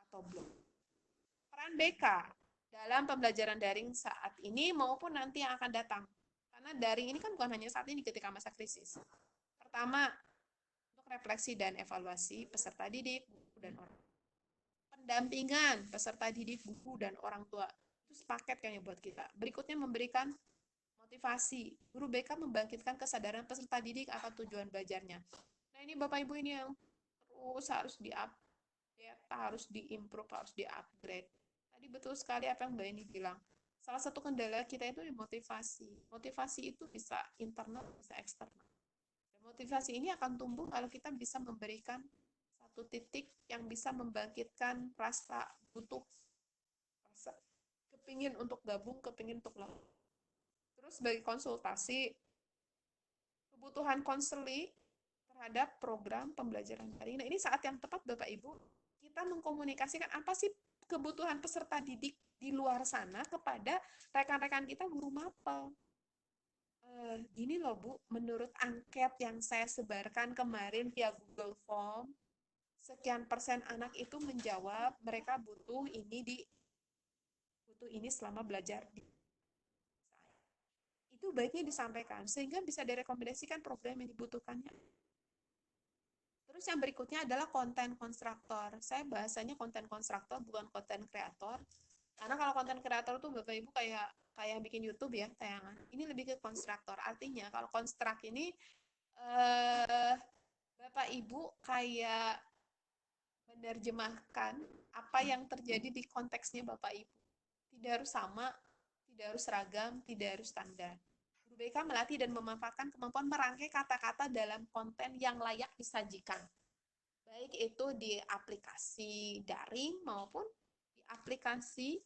atau blog. Peran BK dalam pembelajaran daring saat ini maupun nanti yang akan datang. Karena daring ini kan bukan hanya saat ini ketika masa krisis. Pertama, untuk refleksi dan evaluasi peserta didik, buku dan orang. Pendampingan peserta didik, buku dan orang tua. Itu sepaket kayaknya buat kita. Berikutnya memberikan motivasi. Guru BK membangkitkan kesadaran peserta didik akan tujuan belajarnya. Nah ini Bapak Ibu ini yang terus harus di-update, harus di-improve, harus di-upgrade. Tadi betul sekali apa yang Mbak Eni bilang. Salah satu kendala kita itu motivasi. Motivasi itu bisa internal, bisa eksternal. Dan motivasi ini akan tumbuh kalau kita bisa memberikan satu titik yang bisa membangkitkan rasa butuh, rasa kepingin untuk gabung, kepingin untuk lakukan. Terus sebagai konsultasi, kebutuhan konseli terhadap program pembelajaran daring. Nah ini saat yang tepat Bapak Ibu, kita mengkomunikasikan apa sih kebutuhan peserta didik di luar sana kepada rekan-rekan kita guru mapel. Gini loh Bu, menurut angket yang saya sebarkan kemarin via Google Form, sekian persen anak itu menjawab mereka butuh ini selama belajar di itu baiknya disampaikan sehingga bisa direkomendasikan program yang dibutuhkannya. Terus yang berikutnya adalah konten konstruktor. Saya bahasanya konten konstruktor bukan konten kreator. Karena kalau konten kreator tuh Bapak Ibu kayak bikin YouTube ya tayangan. Ini lebih ke konstruktor. Artinya kalau konstruk ini Bapak Ibu kayak menerjemahkan apa yang terjadi di konteksnya Bapak Ibu. Tidak harus sama, tidak harus seragam, tidak harus standar. Guru BK melatih dan memanfaatkan kemampuan merangkai kata-kata dalam konten yang layak disajikan. Baik itu di aplikasi daring maupun di aplikasi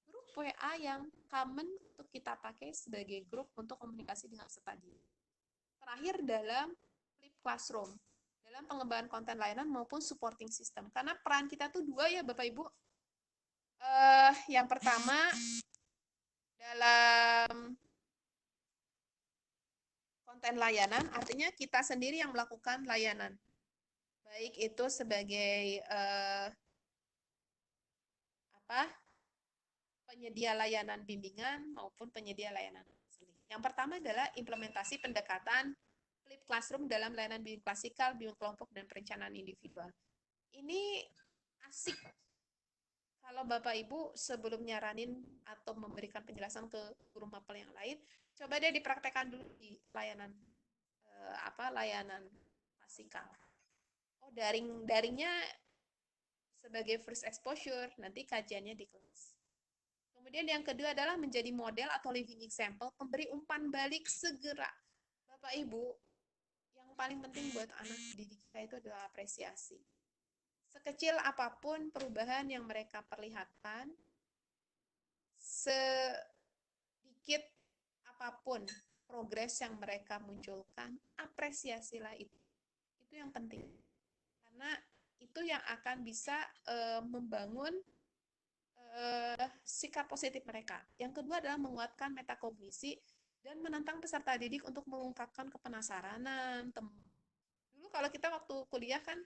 grup WA yang common untuk kita pakai sebagai grup untuk komunikasi dengan peserta didik. Terakhir dalam Flip Classroom, dalam pengembangan konten layanan maupun supporting system. Karena peran kita tuh dua ya Bapak Ibu. Yang pertama dalam konten layanan, artinya kita sendiri yang melakukan layanan. Baik itu sebagai penyedia layanan bimbingan maupun penyedia layanan asli. Yang pertama adalah implementasi pendekatan Flip Classroom dalam layanan bimbing klasikal, bimbing kelompok, dan perencanaan individual. Ini asik kalau Bapak Ibu sebelum nyaranin atau memberikan penjelasan ke guru mapel yang lain, coba deh dipraktekkan dulu di layanan layanan klasikal. Oh, daringnya sebagai first exposure, nanti kajiannya di kelas. Kemudian yang kedua adalah menjadi model atau living example, pemberi umpan balik segera. Bapak Ibu, yang paling penting buat anak didik kita itu adalah apresiasi. Sekecil apapun perubahan yang mereka perlihatkan, sedikit apapun progres yang mereka munculkan, apresiasilah itu. Itu yang penting. Karena itu yang akan bisa membangun sikap positif mereka. Yang kedua adalah menguatkan metakognisi dan menantang peserta didik untuk mengungkapkan kepenasaranan. Dulu kalau kita waktu kuliah kan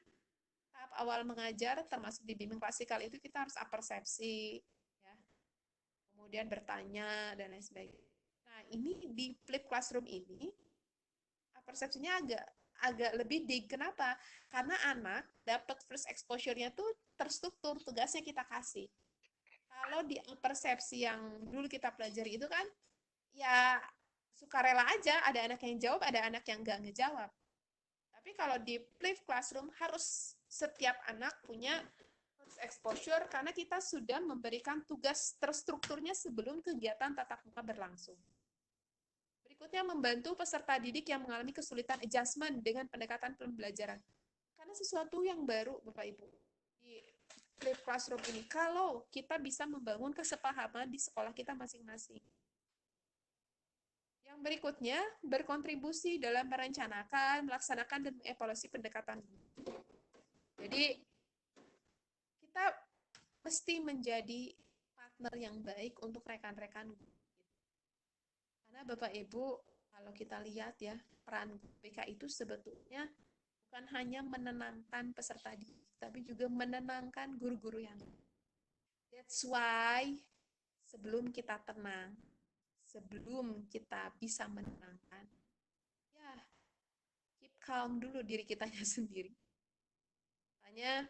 tahap awal mengajar termasuk di bimbing klasikal itu kita harus apersepsi, ya. Kemudian bertanya dan lain sebagainya. Nah ini di Flip Classroom ini apersepsinya agak lebih kenapa? Karena anak dapat first exposure-nya tuh terstruktur, tugasnya kita kasih. Kalau di persepsi yang dulu kita pelajari itu kan, ya sukarela aja, ada anak yang jawab, ada anak yang nggak ngejawab. Tapi kalau di Flip Classroom harus setiap anak punya first exposure karena kita sudah memberikan tugas terstrukturnya sebelum kegiatan tatap muka berlangsung. Berikutnya, membantu peserta didik yang mengalami kesulitan adjustment dengan pendekatan pembelajaran. Karena sesuatu yang baru, Bapak Ibu, di Flip Classroom ini, kalau kita bisa membangun kesepahaman di sekolah kita masing-masing. Yang berikutnya, berkontribusi dalam merencanakan, melaksanakan, dan mengevaluasi pendekatan. Jadi, kita mesti menjadi partner yang baik untuk rekan-rekan. Karena Bapak Ibu, kalau kita lihat ya, peran BK itu sebetulnya bukan hanya menenangkan peserta didik, tapi juga menenangkan guru-guru yang lain. That's why sebelum kita tenang, sebelum kita bisa menenangkan, ya keep calm dulu diri kitanya sendiri. Makanya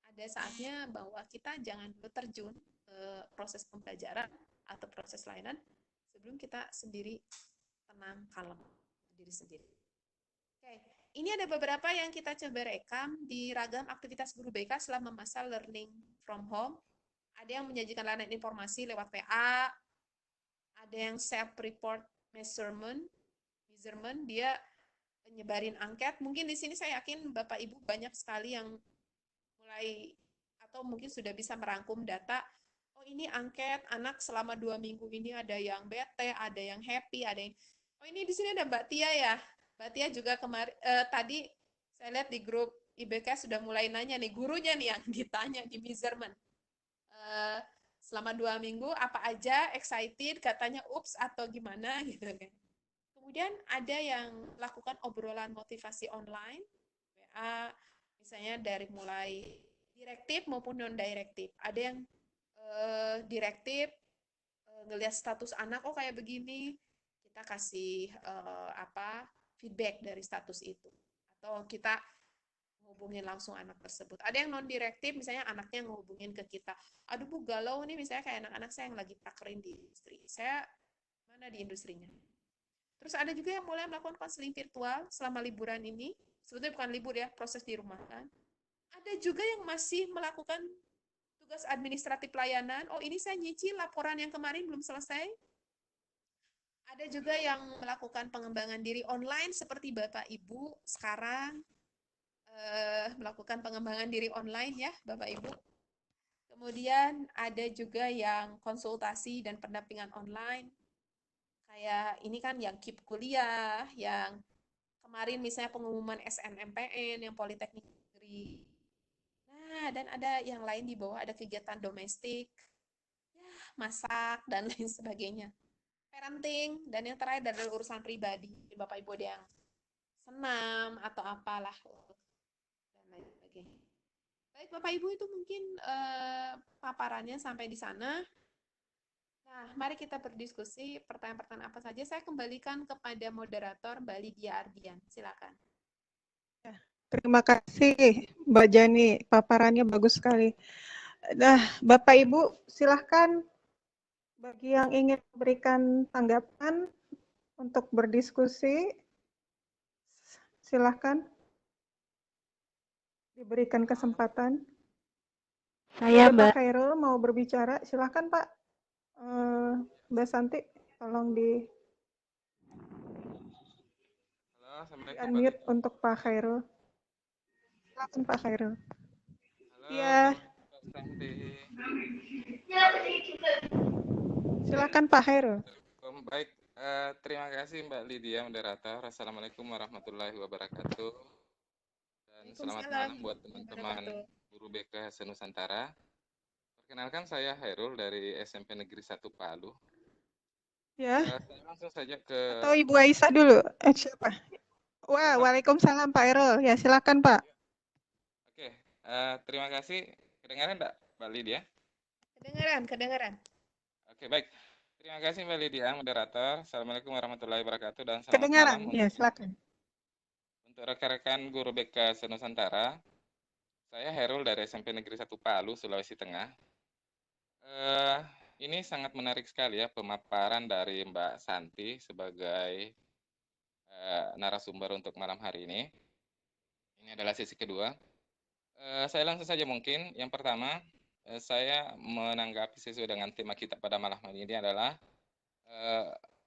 ada saatnya bahwa kita jangan dulu terjun ke proses pembelajaran atau proses layanan sebelum kita sendiri tenang, kalem diri sendiri. Oke, ini ada beberapa yang kita coba rekam di ragam aktivitas guru BK selama masa learning from home. Ada yang menyajikan layanan informasi lewat PA, ada yang self-report measurement, dia nyebarin angket. Mungkin di sini saya yakin Bapak Ibu banyak sekali yang mulai atau mungkin sudah bisa merangkum data. Oh ini angket anak selama 2 minggu ini ada yang bete, ada yang happy, ada yang... Oh ini di sini ada Mbak Tia ya. Mbak Tia juga kemarin tadi saya lihat di grup IBK sudah mulai nanya nih, gurunya nih yang ditanya di measurement. Selama 2 minggu apa aja, excited, katanya ups atau gimana gitu kan. Kemudian ada yang melakukan obrolan motivasi online, WA, misalnya dari mulai direktif maupun non-direktif. Ada yang direktif, ngelihat status anak, oh kayak begini, kita kasih feedback dari status itu. Atau kita ngehubungin langsung anak tersebut. Ada yang non-direktif, misalnya anaknya ngehubungin ke kita. Aduh Bu, galau nih, misalnya kayak anak-anak saya yang lagi prakerin di industri. Saya mana di industrinya. Terus ada juga yang mulai melakukan konseling virtual selama liburan ini. Sebetulnya bukan libur ya, proses di rumah kan. Ada juga yang masih melakukan tugas administratif layanan. Oh, ini saya nyicil laporan yang kemarin belum selesai. Ada juga yang melakukan pengembangan diri online seperti Bapak Ibu sekarang melakukan pengembangan diri online ya Bapak Ibu. Kemudian ada juga yang konsultasi dan pendampingan online. Kayak ini kan yang KIP kuliah, yang kemarin misalnya pengumuman SNMPN, yang Politeknik Negeri. Nah, dan ada yang lain di bawah, ada kegiatan domestik, ya, masak, dan lain sebagainya. Parenting, dan yang terakhir adalah urusan pribadi. Bapak Ibu ada yang senam atau apalah, dan lain sebagainya. Baik, Bapak Ibu, itu mungkin paparannya sampai di sana. Nah, mari kita berdiskusi pertanyaan-pertanyaan apa saja. Saya kembalikan kepada moderator Mbak Lydia Ardian. Silakan. Terima kasih Mbak Jani, paparannya bagus sekali. Nah, Bapak Ibu silahkan bagi yang ingin memberikan tanggapan untuk berdiskusi, silahkan diberikan kesempatan. Saya Pak Khairul mau berbicara, silahkan Pak. Mbak Santi, tolong di unmute untuk Pak Khairul. Silakan Pak Khairul. Iya. Silakan Pak Khairul. Baik, terima kasih Mbak Lydia moderator. Assalamualaikum warahmatullahi wabarakatuh. Dan selamat malam buat teman-teman guru BK Senusantara. Perkenalkan saya Khairul dari SMP Negeri 1 Palu. Ya. Saya langsung saja ke... Atau Ibu Aisyah dulu. Siapa? Wah, waalaikumsalam Pak Khairul. Ya, silakan Pak. Oke, terima kasih. Kedengaran Mbak Lydia? Kedengaran. Oke, baik. Terima kasih Mbak Lydia, moderator. Assalamualaikum warahmatullahi wabarakatuh dan selamat Kedengaran. malam. Ya, silakan. Untuk rekan-rekan guru BK Senusantara, saya Khairul dari SMP Negeri 1 Palu, Sulawesi Tengah. Ini sangat menarik sekali ya pemaparan dari Mbak Santi sebagai narasumber untuk malam hari ini. Ini adalah sesi kedua. Saya langsung saja mungkin. Yang pertama, saya menanggapi sesuai dengan tema kita pada malam hari ini adalah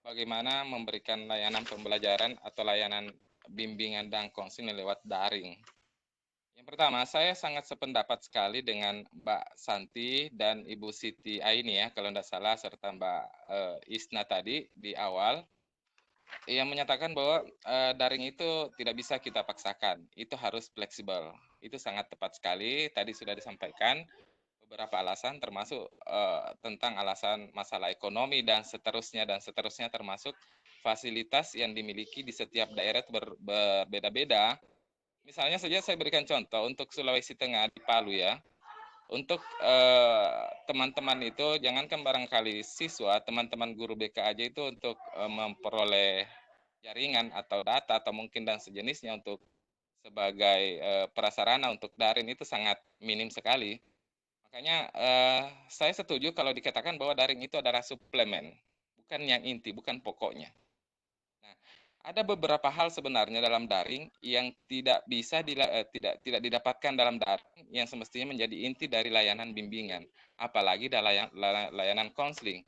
bagaimana memberikan layanan pembelajaran atau layanan bimbingan dan konseling lewat daring. Yang pertama, saya sangat sependapat sekali dengan Mbak Santi dan Ibu Siti Aini ya, kalau tidak salah, serta Mbak Isna tadi di awal, yang menyatakan bahwa daring itu tidak bisa kita paksakan, itu harus fleksibel. Itu sangat tepat sekali, tadi sudah disampaikan beberapa alasan, termasuk tentang alasan masalah ekonomi dan seterusnya, termasuk fasilitas yang dimiliki di setiap daerah itu berbeda-beda. Misalnya saja saya berikan contoh untuk Sulawesi Tengah di Palu ya. Untuk teman-teman itu jangankan barangkali siswa, teman-teman guru BK aja itu untuk memperoleh jaringan atau data atau mungkin dan sejenisnya untuk sebagai prasarana untuk daring itu sangat minim sekali. Makanya saya setuju kalau dikatakan bahwa daring itu adalah suplemen, bukan yang inti, bukan pokoknya. Nah, ada beberapa hal sebenarnya dalam daring yang tidak bisa tidak didapatkan dalam daring yang semestinya menjadi inti dari layanan bimbingan, apalagi dalam layanan konseling.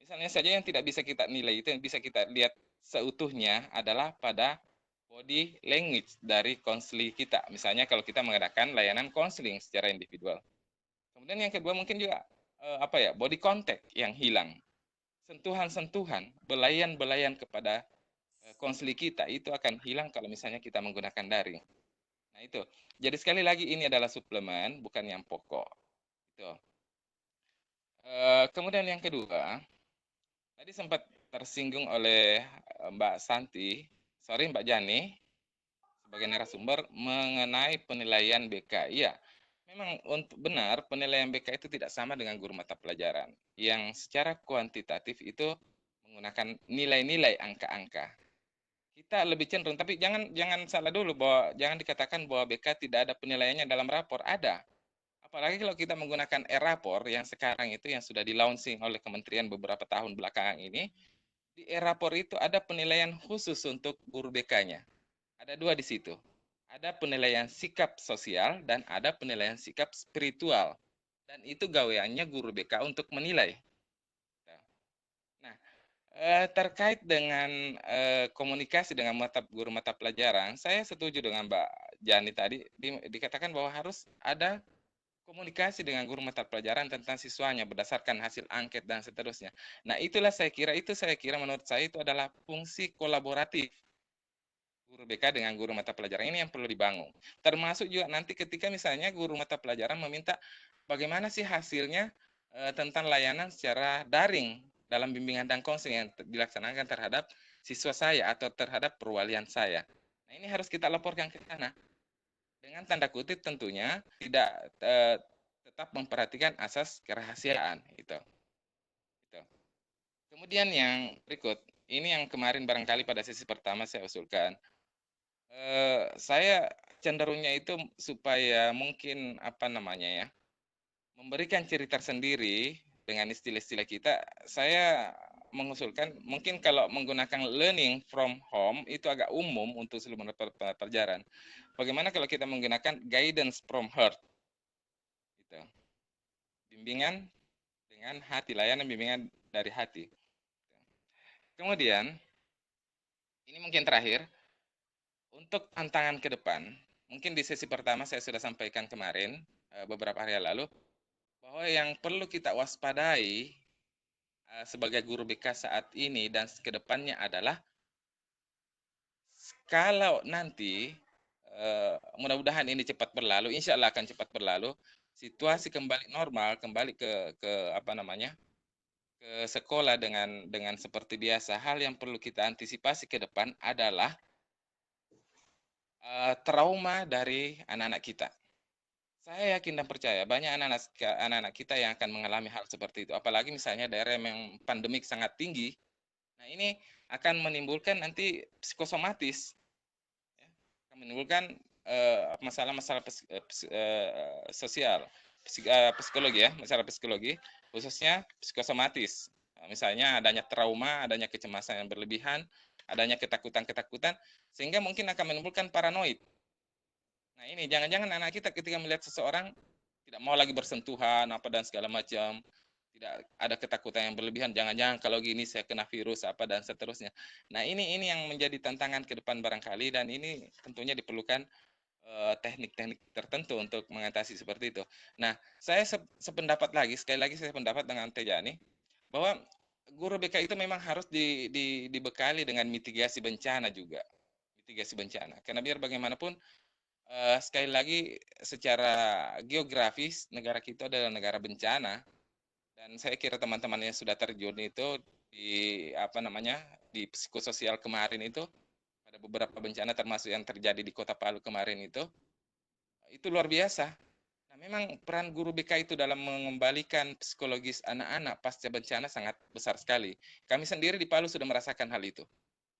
Misalnya saja yang tidak bisa kita nilai itu yang bisa kita lihat seutuhnya adalah pada body language dari konseling kita. Misalnya kalau kita mengadakan layanan konseling secara individual. Kemudian yang kedua mungkin juga body contact yang hilang. Sentuhan-sentuhan, belayan-belayan kepada konseling kita itu akan hilang kalau misalnya kita menggunakan daring. Nah itu. Jadi sekali lagi ini adalah suplemen, bukan yang pokok. Itu. Kemudian yang kedua, tadi sempat tersinggung oleh Mbak Santi, sorry Mbak Jani, sebagai narasumber mengenai penilaian BK. Iya, memang untuk benar penilaian BK itu tidak sama dengan guru mata pelajaran yang secara kuantitatif itu menggunakan nilai-nilai angka-angka. Kita lebih cenderung, tapi jangan salah dulu bahwa jangan dikatakan bahwa BK tidak ada penilaiannya dalam rapor, ada. Apalagi kalau kita menggunakan e-rapor yang sekarang itu yang sudah di-launching oleh kementerian beberapa tahun belakangan ini, di e-rapor itu ada penilaian khusus untuk guru BK-nya. Ada dua di situ. Ada penilaian sikap sosial dan ada penilaian sikap spiritual. Dan itu gaweannya guru BK untuk menilai. Nah, terkait dengan komunikasi dengan guru mata pelajaran, saya setuju dengan Mbak Jani tadi dikatakan bahwa harus ada komunikasi dengan guru mata pelajaran tentang siswanya berdasarkan hasil angket dan seterusnya. Nah, itulah saya kira menurut saya itu adalah fungsi kolaboratif guru BK dengan guru mata pelajaran ini yang perlu dibangun. Termasuk juga nanti ketika misalnya guru mata pelajaran meminta bagaimana sih hasilnya tentang layanan secara daring dalam bimbingan dan konseling yang dilaksanakan terhadap siswa saya atau terhadap perwalian saya. Nah, ini harus kita laporkan ke sana. Dengan tanda kutip tentunya tidak tetap memperhatikan asas kerahasiaan itu. Kemudian yang berikut, ini yang kemarin barangkali pada sesi pertama saya usulkan. Saya cenderungnya itu supaya mungkin memberikan ciri tersendiri dengan istilah-istilah kita. Saya mengusulkan mungkin kalau menggunakan learning from home itu agak umum untuk seluruh pelajaran. Bagaimana kalau kita menggunakan guidance from heart? Gitu. Bimbingan dengan hati, layanan bimbingan dari hati. Kemudian, ini mungkin terakhir, untuk tantangan ke depan, mungkin di sesi pertama saya sudah sampaikan kemarin, beberapa hari lalu, bahwa yang perlu kita waspadai sebagai guru BK saat ini dan ke depannya adalah kalau nanti mudah-mudahan ini cepat berlalu, insya Allah akan cepat berlalu, situasi kembali normal, kembali ke sekolah dengan seperti biasa. Hal yang perlu kita antisipasi ke depan adalah trauma dari anak-anak kita. Saya yakin dan percaya banyak anak-anak kita yang akan mengalami hal seperti itu. Apalagi misalnya daerah yang pandemik sangat tinggi. Nah, ini akan menimbulkan nanti psikosomatis. Ya, akan menimbulkan masalah-masalah sosial, psikologi ya, masalah psikologi, khususnya psikosomatis. Nah, misalnya adanya trauma, adanya kecemasan yang berlebihan, adanya ketakutan-ketakutan, sehingga mungkin akan menimbulkan paranoid. Nah, ini jangan-jangan anak kita ketika melihat seseorang tidak mau lagi bersentuhan apa dan segala macam, tidak ada ketakutan yang berlebihan, jangan-jangan kalau gini saya kena virus apa dan seterusnya. Nah, ini yang menjadi tantangan ke depan barangkali, dan ini tentunya diperlukan teknik-teknik tertentu untuk mengatasi seperti itu. Nah, saya sependapat lagi, sekali lagi saya sependapat dengan Tejani bahwa guru BK itu memang harus dibekali dengan mitigasi bencana juga. Mitigasi bencana. Karena biar bagaimanapun sekali lagi secara geografis negara kita adalah negara bencana, dan saya kira teman-teman yang sudah terjun itu di di psikososial kemarin itu ada beberapa bencana termasuk yang terjadi di Kota Palu kemarin itu luar biasa. Nah, memang peran guru BK itu dalam mengembalikan psikologis anak-anak pasca bencana sangat besar sekali. Kami sendiri di Palu sudah merasakan hal itu.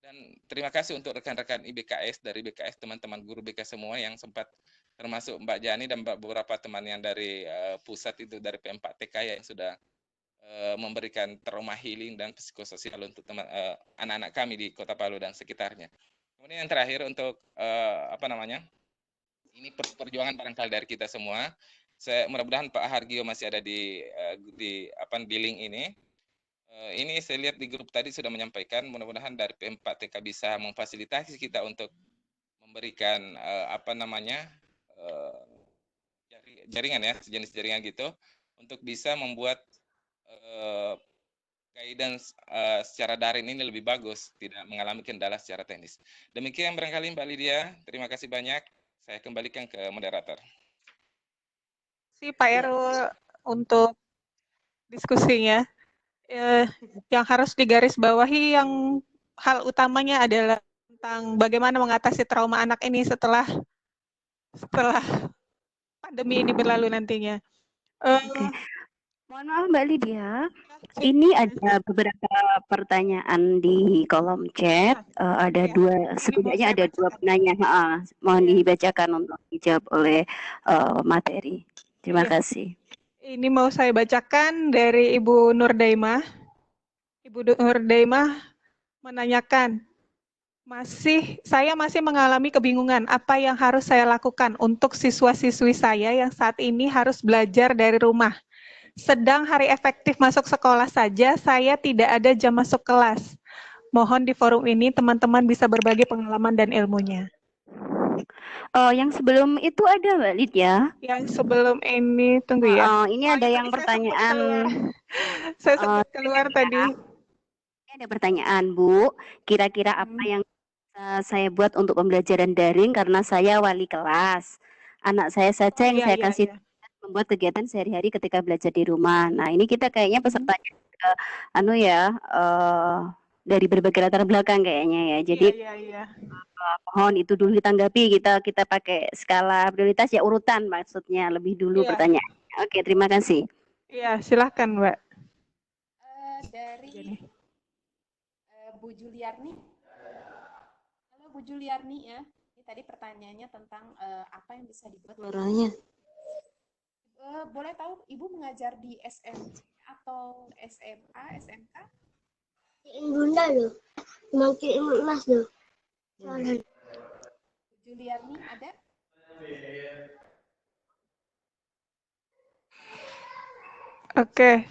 Dan terima kasih untuk rekan-rekan IBKS dari BKS, teman-teman guru BK semua yang sempat termasuk Mbak Jani dan beberapa teman yang dari pusat itu dari P4TK yang sudah memberikan trauma healing dan psikososial untuk anak-anak kami di Kota Palu dan sekitarnya. Kemudian yang terakhir untuk ini perjuangan barangkali dari kita semua. Saya mudah-mudahan Pak Hargio masih ada di link ini. Ini saya lihat di grup tadi sudah menyampaikan, mudah-mudahan dari P4TK bisa memfasilitasi kita untuk memberikan jaringan ya, sejenis jaringan gitu, untuk bisa membuat guidance secara daring ini lebih bagus, tidak mengalami kendala secara teknis. Demikian barangkali Mbak Lydia, terima kasih banyak. Saya kembalikan ke moderator. Si Pak Heru untuk diskusinya. Yang harus digarisbawahi yang hal utamanya adalah tentang bagaimana mengatasi trauma anak ini setelah pandemi ini berlalu nantinya. Oke. Mohon maaf Mbak Lydia, ini ada beberapa pertanyaan di kolom chat. Ada Ya, dua, ini mau setidaknya saya ada dua bacakan. penanya. Mohon Iya. dibacakan untuk dijawab oleh materi. Terima Iya. kasih. Ini mau saya bacakan dari Ibu Nurdaimah. Ibu Nurdaimah menanyakan, saya masih mengalami kebingungan apa yang harus saya lakukan untuk siswa-siswi saya yang saat ini harus belajar dari rumah. Sedang hari efektif masuk sekolah saja, saya tidak ada jam masuk kelas. Mohon di forum ini teman-teman bisa berbagi pengalaman dan ilmunya. Yang sebelum itu ada Mbak Lydia. Yang sebelum ini, tunggu ya. Ini ada yang pertanyaan. Saya sempat keluar tadi. Ini ada pertanyaan, Bu. Kira-kira apa yang saya buat untuk pembelajaran daring karena saya wali kelas. Anak saya saja yang saya kasih membuat kegiatan sehari-hari ketika belajar di rumah. Nah, ini kita kayaknya pesertanya dari berbagai latar belakang kayaknya ya. Jadi mohon itu dulu ditanggapi, kita pakai skala prioritas ya, urutan maksudnya lebih dulu pertanyaannya. Oke, terima kasih. Iya, silahkan Mbak. Dari Bu Juliarni. Halo Bu Juliarni ya. Ini tadi pertanyaannya tentang apa yang bisa dibuat. Suaranya. Boleh tahu Ibu mengajar di SMP atau SMA, SMK? Bunda loh. Makin emas loh. Bu Juliarni ada? Oke.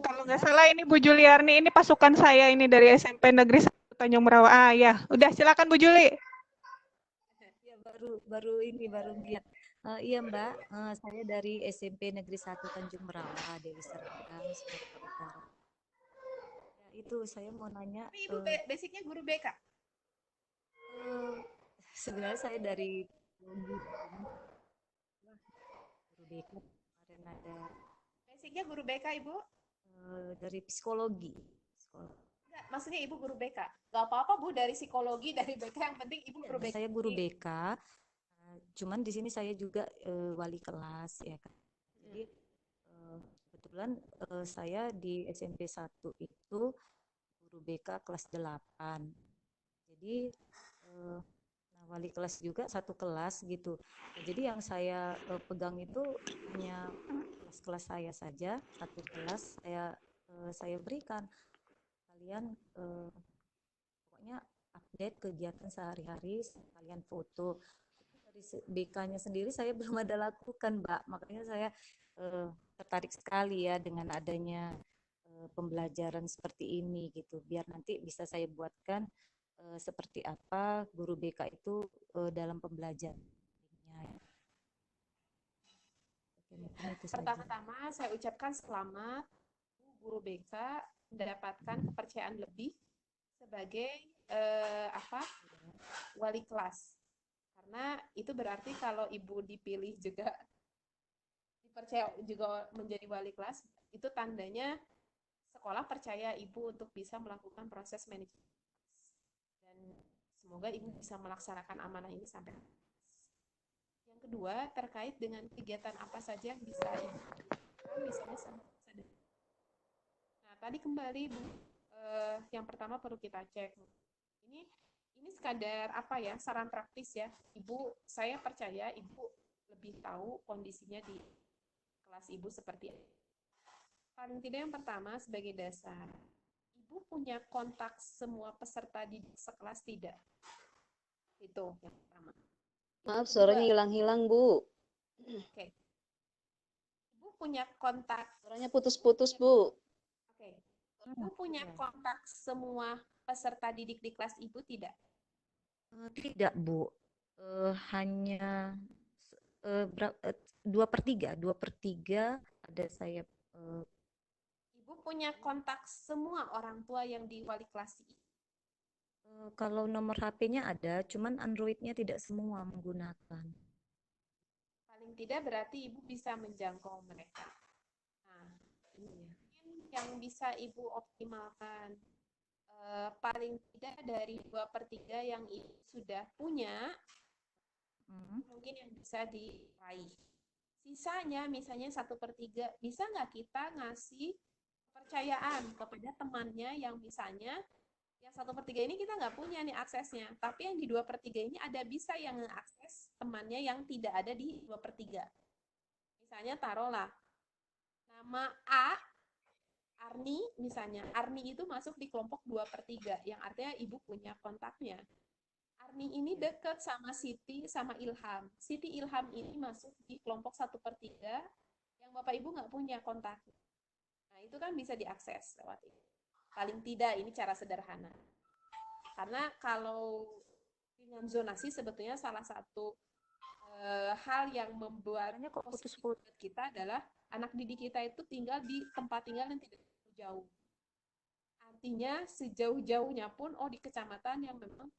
Kalau nggak salah ini Bu Juliarni, ini pasukan saya ini dari SMP Negeri 1 Tanjung Merawa. Ya, udah silakan Bu Juli. Ya, baru lihat. Iya Mbak, saya dari SMP Negeri 1 Tanjung Merawa, Dewi Serdang, Sumatera Utara. Ya, itu saya mau nanya. Ibu basicnya guru BK? Sebenarnya saya dari guru BK kemarin ada. Basicnya guru BK Ibu? Dari psikologi. Enggak, maksudnya Ibu guru BK. Gak apa-apa Bu, dari psikologi, dari BK, yang penting Ibu guru BK. Saya guru BK. Cuman di sini saya juga wali kelas ya kan. Jadi kebetulan saya di SMP 1 itu guru BK kelas 8. Jadi wali kelas juga satu kelas gitu. Nah, jadi yang saya pegang itu hanya kelas-kelas saya saja, satu kelas saya berikan kalian pokoknya update kegiatan sehari-hari, kalian foto. Dari BK-nya sendiri saya belum ada lakukan, Mbak. Makanya saya tertarik sekali ya dengan adanya pembelajaran seperti ini gitu. Biar nanti bisa saya buatkan seperti apa guru BK itu dalam pembelajaran. Pertama-tama saya ucapkan selamat guru BK mendapatkan kepercayaan lebih sebagai wali kelas. Karena itu berarti kalau Ibu dipilih juga dipercaya juga menjadi wali kelas, itu tandanya sekolah percaya Ibu untuk bisa melakukan proses manajemen. Dan semoga Ibu bisa melaksanakan amanah ini sampai. Yang kedua, terkait dengan kegiatan apa saja yang bisa Ibu lakukan, misalnya tadi kembali Bu, yang pertama perlu kita cek. Ini sekadar saran praktis ya. Ibu, saya percaya Ibu lebih tahu kondisinya di kelas Ibu seperti apa. Paling tidak yang pertama sebagai dasar, Ibu punya kontak semua peserta di sekelas tidak? Itu yang pertama. Maaf, suaranya hilang-hilang, Bu. Oke. Ibu punya kontak. Suaranya putus-putus, Bu. Oke. Ibu punya kontak semua peserta didik di kelas Ibu tidak? Tidak, Bu. Hanya 2/3 ada saya. Ibu punya kontak semua orang tua yang di wali kelas Ibu? Kalau nomor HP-nya ada, cuman Android-nya tidak semua menggunakan. Paling tidak berarti Ibu bisa menjangkau mereka. Nah, ini mungkin yang bisa Ibu optimalkan. Paling tidak dari 2/3 yang Ibu sudah punya, mungkin yang bisa diraih. Sisanya misalnya 1/3, bisa nggak kita ngasih kepercayaan kepada temannya yang misalnya yang 1/3 ini kita nggak punya nih aksesnya, tapi yang di 2/3 ini ada bisa yang mengakses temannya yang tidak ada di 2/3. Misalnya taruhlah nama A, Arni misalnya. Arni itu masuk di kelompok 2/3, yang artinya Ibu punya kontaknya. Arni ini dekat sama Siti sama Ilham. Siti Ilham ini masuk di kelompok 1/3 yang Bapak Ibu nggak punya kontak. Nah, itu kan bisa diakses lewat itu. Paling tidak ini cara sederhana. Karena kalau dengan zonasi sebetulnya salah satu hal yang membuat positif kita adalah anak didik kita itu tinggal di tempat tinggal yang tidak jauh. Artinya sejauh-jauhnya pun di kecamatan yang memang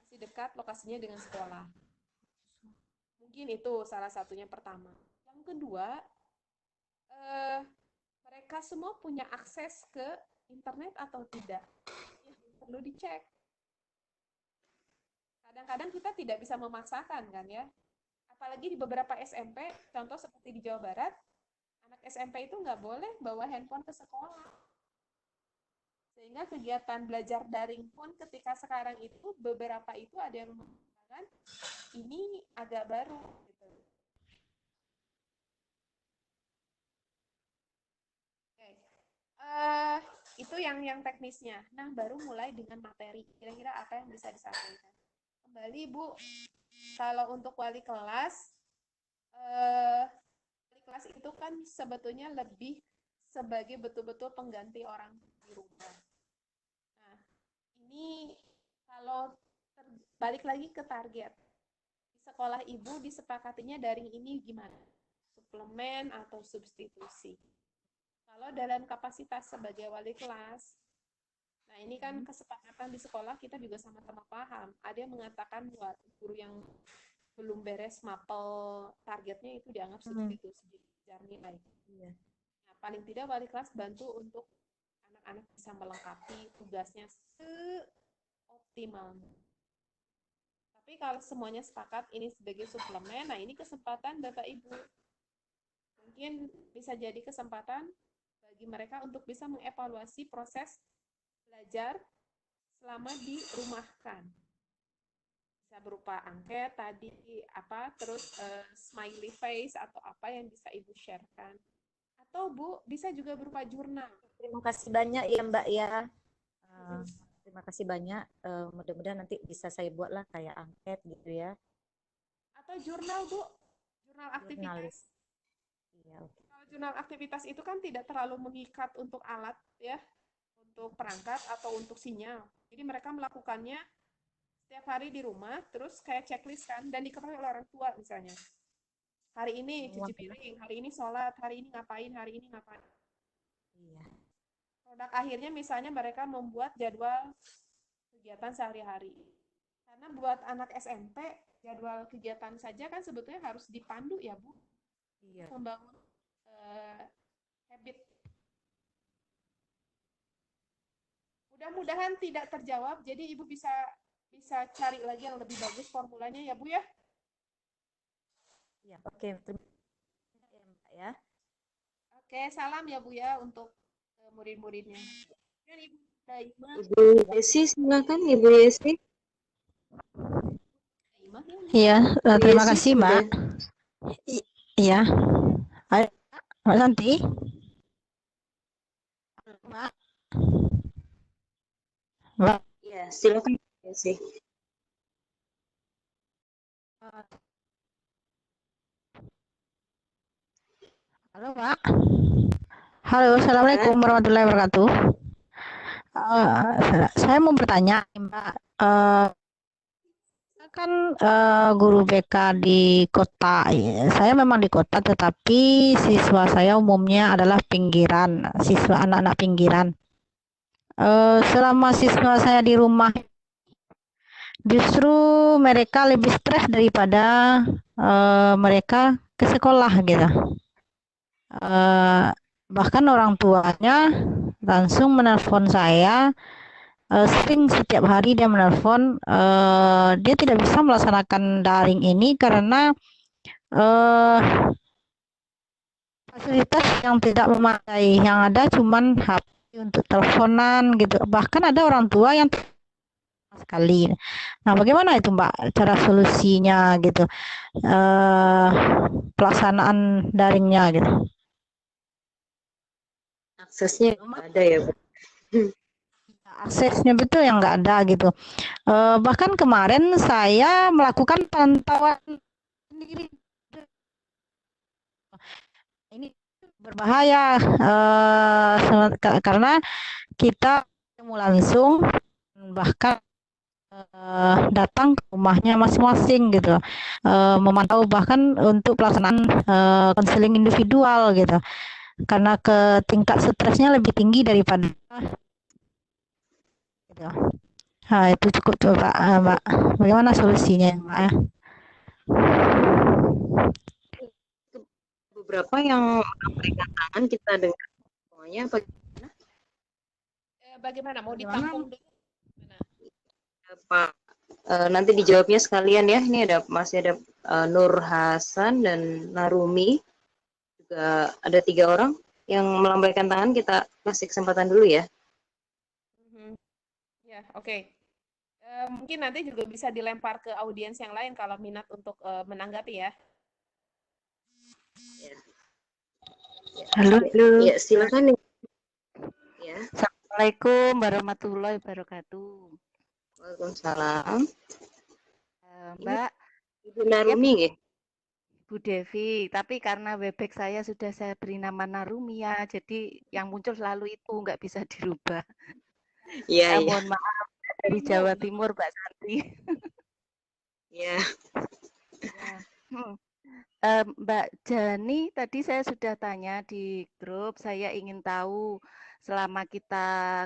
masih dekat lokasinya dengan sekolah. Mungkin itu salah satunya pertama. Yang kedua, mereka semua punya akses ke internet atau tidak? Ya, perlu dicek. Kadang-kadang kita tidak bisa memaksakan kan ya. Apalagi di beberapa SMP, contoh seperti di Jawa Barat, anak SMP itu nggak boleh bawa handphone ke sekolah. Sehingga kegiatan belajar daring pun ketika sekarang itu, beberapa itu ada yang mengatakan ini agak baru. Gitu. Oke. Itu yang teknisnya. Nah, baru mulai dengan materi. Kira-kira apa yang bisa disampaikan? Kembali, Bu, kalau untuk wali kelas itu kan sebetulnya lebih sebagai betul-betul pengganti orang di rumah. Nah, ini kalau balik lagi ke target. Di sekolah Ibu disepakatinya daring ini gimana? Suplemen atau substitusi? Kalau dalam kapasitas sebagai wali kelas, nah ini kan kesepakatan di sekolah kita juga sama-sama paham. Ada yang mengatakan buat guru yang belum beres mapel targetnya itu dianggap substitusi, jar nilai. Iya. Nah, paling tidak wali kelas bantu untuk anak-anak bisa melengkapi tugasnya seoptimal. Tapi kalau semuanya sepakat ini sebagai suplemen, nah ini kesempatan Bapak Ibu. Mungkin bisa jadi kesempatan bagi mereka untuk bisa mengevaluasi proses belajar selama dirumahkan. Bisa berupa angket tadi terus smiley face atau apa yang bisa Ibu sharekan. Atau Bu, bisa juga berupa jurnal. Terima kasih banyak ya Mbak ya. Terima kasih banyak. Mudah-mudahan nanti bisa saya buatlah kayak angket gitu ya. Atau jurnal Bu, jurnal aktivitas. Iya, okay. Kalau jurnal aktivitas itu kan tidak terlalu mengikat untuk alat ya, untuk perangkat atau untuk sinyal. Jadi mereka melakukannya setiap hari di rumah, terus kayak checklist kan, dan diketahui oleh orang tua misalnya. Hari ini cuci piring, hari ini sholat, hari ini ngapain, hari ini ngapain. Iya. Produk akhirnya misalnya mereka membuat jadwal kegiatan sehari-hari. Karena buat anak SMP, jadwal kegiatan saja kan sebetulnya harus dipandu ya Bu. Iya. Membangun habit. Mudah-mudahan tidak terjawab, jadi Ibu bisa cari lagi yang lebih bagus formulanya ya Bu ya. Ya, oke. Terima kasih ya. Oke, salam ya Bu ya untuk murid-muridnya. Dan Ibu Daima. Ibu Yesi, silakan Ibu Yesi. Iya, terima kasih Mbak. Iya. Ayo, Mbak Santi. Mbak. Mbak. Ya, silakan Ibu Yesi. Halo Mbak. Halo, Assalamualaikum warahmatullahi wabarakatuh. Saya mau bertanya, Mbak. Kan guru BK di kota. Saya memang di kota, tetapi siswa saya umumnya adalah pinggiran, siswa anak-anak pinggiran. Selama siswa saya di rumah justru mereka lebih stres daripada mereka ke sekolah gitu. Bahkan orang tuanya langsung menelpon saya, sering setiap hari dia menelpon, dia tidak bisa melaksanakan daring ini karena fasilitas yang tidak memadai, yang ada cuman HP untuk teleponan gitu. Bahkan ada orang tua yang sama sekali. Nah, bagaimana itu Mbak cara solusinya gitu, pelaksanaan daringnya gitu? Aksesnya nggak ada ya, Bu. Aksesnya betul yang nggak ada gitu. Bahkan kemarin saya melakukan pantauan sendiri. Ini berbahaya karena kita ketemu langsung, bahkan datang ke rumahnya masing-masing gitu, memantau bahkan untuk pelaksanaan konseling individual gitu, karena tingkat stresnya lebih tinggi daripada gitu. Nah, itu cukup coba Mbak. Bagaimana solusinya Mbak ya? Beberapa yang melambaikan tangan kita dengar semuanya apa gimana? Bagaimana? Mau ditampung dulu? Pak, nanti dijawabnya sekalian ya. Ini masih ada Nur Hasan dan Narumi. Juga ada 3 orang yang melambaikan tangan. Kita kasih kesempatan dulu ya. Ya, oke. Mungkin nanti juga bisa dilempar ke audiens yang lain kalau minat untuk menanggapi ya. Halo. Ya, silakan. Ya. Assalamualaikum warahmatullahi wabarakatuh. Waalaikumsalam. Mbak Ibu Narumi ya? Bu Devi, tapi karena Webex saya sudah saya beri nama Narumi ya, jadi yang muncul selalu itu nggak bisa dirubah. Iya, iya. Mohon maaf dari Jawa Timur, Mbak Santi. Iya. Mbak Jani, tadi saya sudah tanya di grup, saya ingin tahu selama kita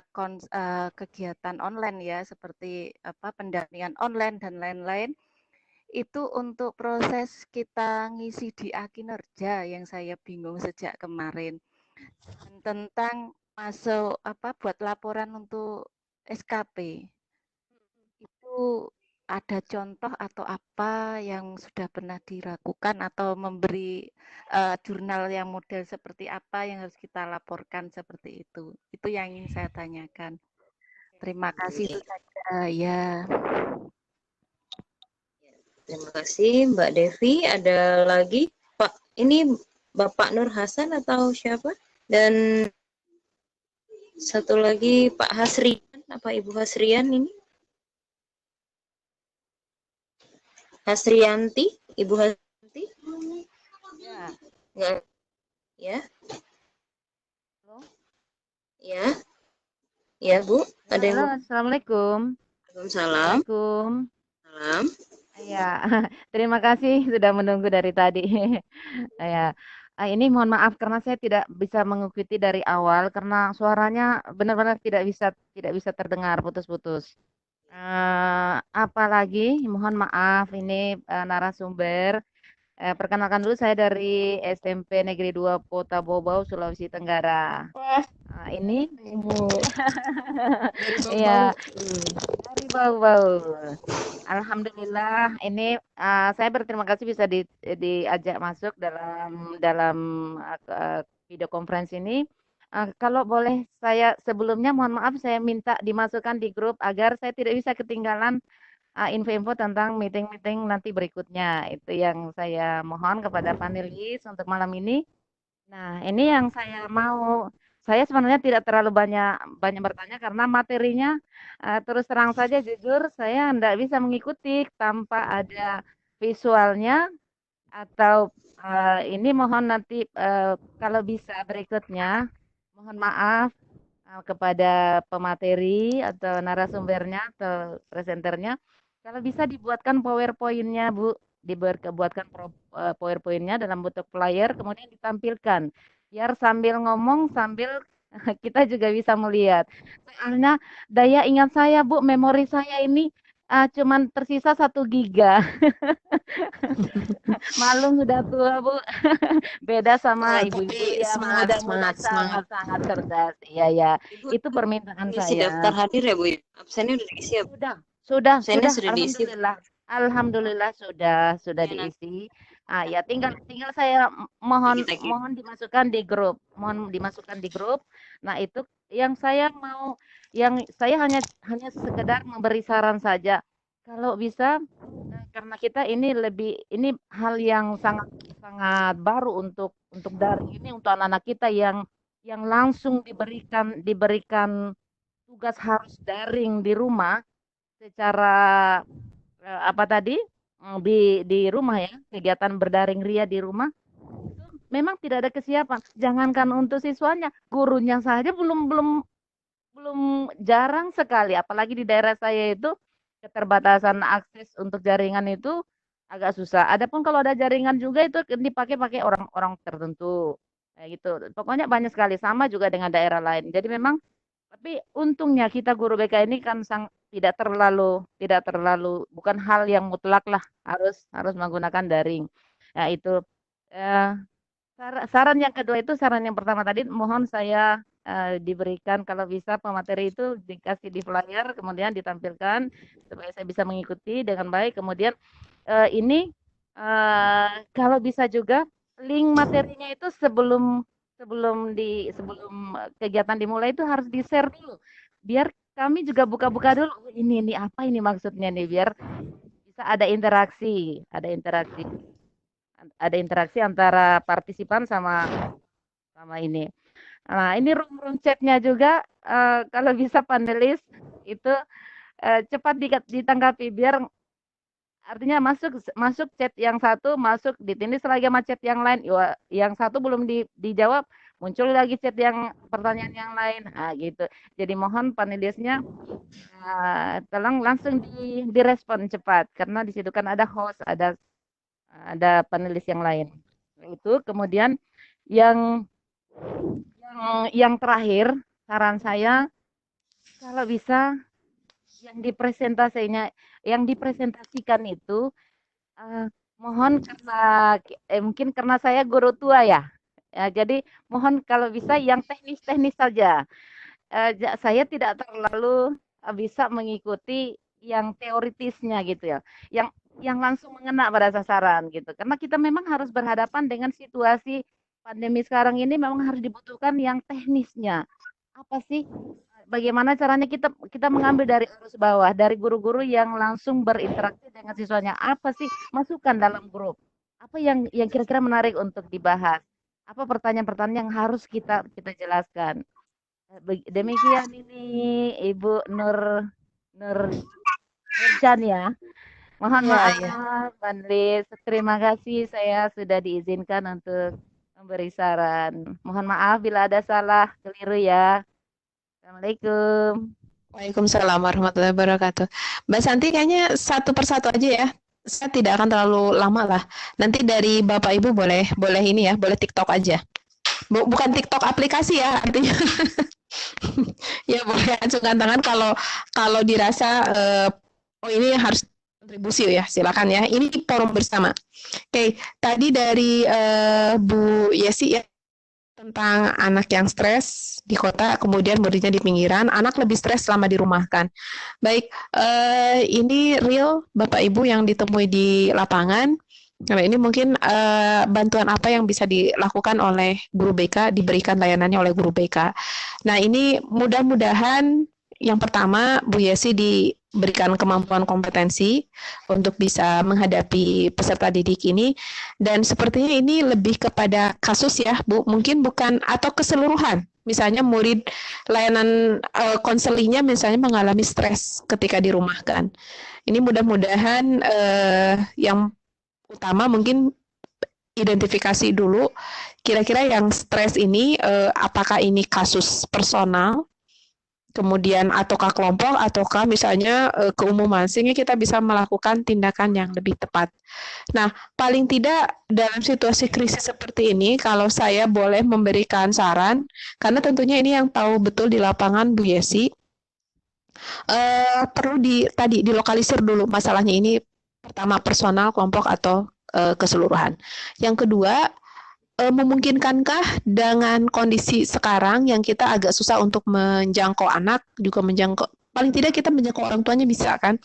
kegiatan online ya, seperti pendampingan online dan lain-lain, itu untuk proses kita ngisi di Akinerja yang saya bingung sejak kemarin. Dan tentang masuk buat laporan untuk SKP. Itu ada contoh atau apa yang sudah pernah dilakukan atau memberi jurnal yang model seperti apa yang harus kita laporkan seperti itu. Itu yang ingin saya tanyakan. Terima kasih itu saja ya. Terima kasih Mbak Devi. Ada lagi Pak, ini Bapak Nur Hasan atau siapa? Dan satu lagi Pak Hasrian, apa Ibu Hasrian ini? Hasrianti, Ibu Hasrianti? Ya. Enggak. Ya. Halo. Ya. Ya, Bu. Ada yang Halo, Assalamualaikum. Waalaikumsalam. Salam. Ya, terima kasih sudah menunggu dari tadi. Ya, ini mohon maaf karena saya tidak bisa mengikuti dari awal karena suaranya benar-benar tidak bisa terdengar putus-putus. Apalagi mohon maaf ini narasumber. Perkenalkan dulu saya dari SMP Negeri 2 Kota Bobau, Sulawesi Tenggara. Ini Ibu. Iya, dari Bau-Bau. Alhamdulillah, ini saya berterima kasih bisa diajak masuk dalam video conference ini. Kalau boleh saya sebelumnya mohon maaf saya minta dimasukkan di grup agar saya tidak bisa ketinggalan info-info tentang meeting-meeting nanti berikutnya. Itu yang saya mohon kepada panelis untuk malam ini. Nah, ini yang saya sebenarnya tidak terlalu banyak bertanya karena materinya terus terang saja jujur saya tidak bisa mengikuti tanpa ada visualnya atau ini mohon nanti kalau bisa berikutnya mohon maaf kepada pemateri atau narasumbernya atau presenternya kalau bisa dibuatkan PowerPoint-nya Bu, dibuatkan PowerPoint-nya dalam bentuk flyer kemudian ditampilkan biar sambil ngomong sambil kita juga bisa melihat. Soalnya daya ingat saya Bu, memori saya ini cuman tersisa 1 giga. Malum sudah tua, Bu. Beda sama ibu-ibu Tapi yang semangat, muda-muda semangat, semangat. sangat-sangat cerdas. Iya, ya. Ibu Itu permintaan isi saya. daftar hadir ya, Bu? Absennya udah diisi ya, Bu? Sudah, Absennya sudah. sudah diisi. Alhamdulillah. Alhamdulillah sudah Ya, nanti diisi. Ya tinggal saya mohon kita kirim. dimasukkan di grup. Mohon dimasukkan di grup. Nah, itu yang saya mau, yang saya hanya sekedar memberi saran saja. Kalau bisa, karena kita ini hal yang sangat sangat baru untuk daring ini, untuk anak-anak kita yang langsung diberikan tugas harus daring di rumah secara apa tadi, di rumah ya, kegiatan berdaring ria di rumah itu memang tidak ada kesiapan. Jangankan untuk siswanya, gurunya saja belum jarang sekali, apalagi di daerah saya itu keterbatasan akses untuk jaringan itu agak susah. Adapun kalau ada jaringan juga itu dipakai orang-orang tertentu. Kayak gitu. Pokoknya banyak sekali, sama juga dengan daerah lain. Jadi memang, tapi untungnya kita guru BK ini kan tidak terlalu bukan hal yang mutlak lah harus menggunakan daring. Nah, itu eh, saran yang kedua itu, saran yang pertama tadi mohon saya diberikan kalau bisa pemateri itu dikasih di flyer, kemudian ditampilkan supaya saya bisa mengikuti dengan baik. Kemudian ini kalau bisa juga link materinya itu sebelum kegiatan dimulai itu harus di-share dulu. Biar kami juga buka-buka dulu. Ini apa ini maksudnya nih, biar bisa ada interaksi antara partisipan sama ini. Nah, ini room chatnya juga kalau bisa panelis itu cepat ditanggapi, biar artinya masuk chat yang satu, masuk ditindis lagi sama chat yang lain. Yang satu belum dijawab, muncul lagi chat yang pertanyaan yang lain. Nah, gitu. Jadi mohon panelisnya tolong langsung direspon cepat, karena di situ kan ada host, ada panelis yang lain. Itu kemudian yang terakhir, saran saya kalau bisa yang dipresentasikan itu mohon, karena mungkin karena saya guru tua ya, jadi mohon kalau bisa yang teknis-teknis saja. Saya tidak terlalu bisa mengikuti yang teoritisnya gitu ya, yang langsung mengena pada sasaran gitu, karena kita memang harus berhadapan dengan situasi pandemi sekarang ini, memang harus dibutuhkan yang teknisnya. Apa sih, bagaimana caranya kita mengambil dari arus bawah, dari guru-guru yang langsung berinteraksi dengan siswanya. Apa sih masukan dalam grup? Apa yang kira-kira menarik untuk dibahas? Apa pertanyaan-pertanyaan yang harus kita jelaskan? Demikian ini Ibu Nurjan ya. Mohon maaf, panelis. Terima kasih, saya sudah diizinkan untuk memberi saran. Mohon maaf bila ada salah keliru ya. Assalamualaikum. Waalaikumsalam warahmatullahi wabarakatuh. Mbak Santi kayaknya satu persatu aja ya. Saya tidak akan terlalu lama lah. Nanti dari Bapak Ibu boleh ini ya, boleh TikTok aja. Bukan TikTok aplikasi ya, artinya. Ya boleh acungkan tangan kalau dirasa ini harus kontribusi ya, silakan ya. Ini forum bersama. Oke, tadi dari Bu Yesi ya, tentang anak yang stres di kota, kemudian muridnya di pinggiran, anak lebih stres selama dirumahkan. Baik, ini real Bapak Ibu yang ditemui di lapangan. Nah, ini mungkin bantuan apa yang bisa dilakukan oleh guru BK, diberikan layanannya oleh guru BK. Nah, ini mudah-mudahan yang pertama Bu Yesi diberikan kemampuan kompetensi untuk bisa menghadapi peserta didik ini, dan sepertinya ini lebih kepada kasus ya Bu, mungkin bukan, atau keseluruhan. Misalnya murid layanan konselingnya misalnya mengalami stres ketika dirumahkan. Ini mudah-mudahan yang utama mungkin identifikasi dulu kira-kira yang stres ini apakah ini kasus personal, kemudian ataukah kelompok, ataukah misalnya keumuman, sehingga kita bisa melakukan tindakan yang lebih tepat. Nah, paling tidak dalam situasi krisis seperti ini, kalau saya boleh memberikan saran, karena tentunya ini yang tahu betul di lapangan Bu Yesi, Perlu tadi dilokalisir dulu masalahnya ini, pertama personal, kelompok, atau keseluruhan. Yang kedua, memungkinkankah dengan kondisi sekarang yang kita agak susah untuk menjangkau anak, juga menjangkau, paling tidak kita menjangkau orang tuanya bisa kan,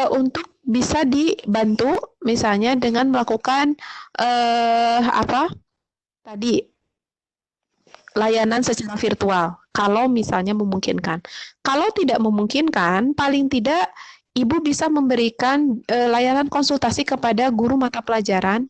untuk bisa dibantu misalnya dengan melakukan tadi layanan secara virtual, kalau misalnya memungkinkan. Kalau tidak memungkinkan, paling tidak Ibu bisa memberikan layanan konsultasi kepada guru mata pelajaran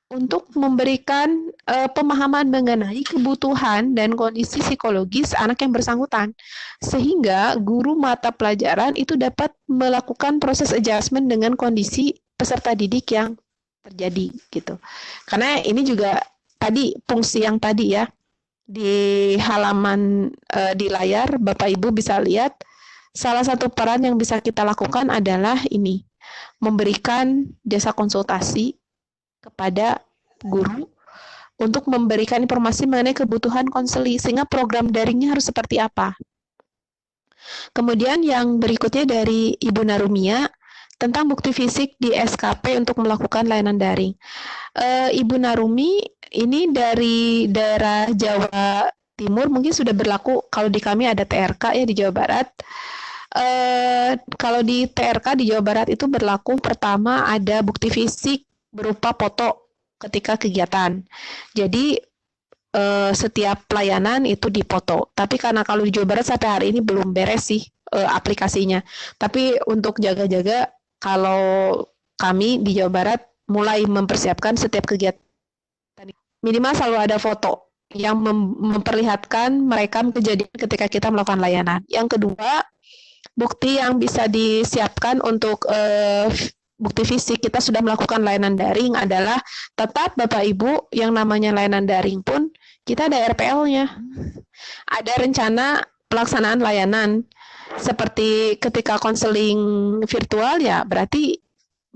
untuk memberikan pemahaman mengenai kebutuhan dan kondisi psikologis anak yang bersangkutan, sehingga guru mata pelajaran itu dapat melakukan proses adjustment dengan kondisi peserta didik yang terjadi gitu. Karena ini juga tadi fungsi yang tadi ya, di halaman di layar Bapak Ibu bisa lihat, salah satu peran yang bisa kita lakukan adalah ini, memberikan jasa konsultasi kepada guru untuk memberikan informasi mengenai kebutuhan konseling, sehingga program daringnya harus seperti apa. Kemudian yang berikutnya dari Ibu Narumia tentang bukti fisik di SKP untuk melakukan layanan daring. Ibu Narumi, ini dari daerah Jawa Timur mungkin sudah berlaku, kalau di kami ada TRK ya di Jawa Barat. Kalau di TRK di Jawa Barat itu berlaku, pertama ada bukti fisik berupa foto ketika kegiatan. Jadi setiap pelayanan itu dipoto. Tapi karena kalau di Jawa Barat sampai hari ini belum beres sih aplikasinya. Tapi untuk jaga-jaga, kalau kami di Jawa Barat mulai mempersiapkan setiap kegiatan, minimal selalu ada foto yang memperlihatkan merekam kejadian ketika kita melakukan layanan. Yang kedua, bukti yang bisa disiapkan untuk bukti fisik kita sudah melakukan layanan daring adalah tetap Bapak Ibu, yang namanya layanan daring pun kita ada RPL-nya. Ada rencana pelaksanaan layanan. Seperti ketika konseling virtual ya, berarti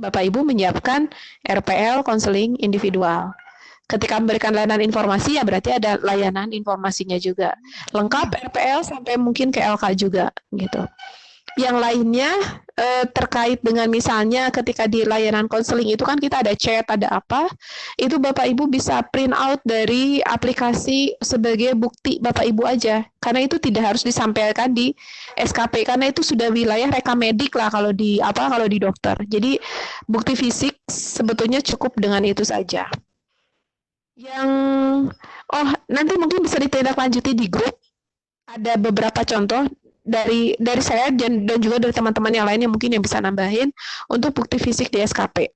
Bapak Ibu menyiapkan RPL konseling individual. Ketika memberikan layanan informasi ya berarti ada layanan informasinya juga. Lengkap RPL sampai mungkin ke LK juga gitu. Yang lainnya terkait dengan misalnya ketika di layanan konseling itu kan kita ada chat, ada apa, itu Bapak Ibu bisa print out dari aplikasi sebagai bukti Bapak Ibu aja, karena itu tidak harus disampaikan di SKP, karena itu sudah wilayah rekam medik lah kalau di dokter. Jadi bukti fisik sebetulnya cukup dengan itu saja. Yang nanti mungkin bisa ditindaklanjuti di grup, ada beberapa contoh dari saya dan juga dari teman-teman yang lainnya mungkin yang bisa nambahin untuk bukti fisik di SKP.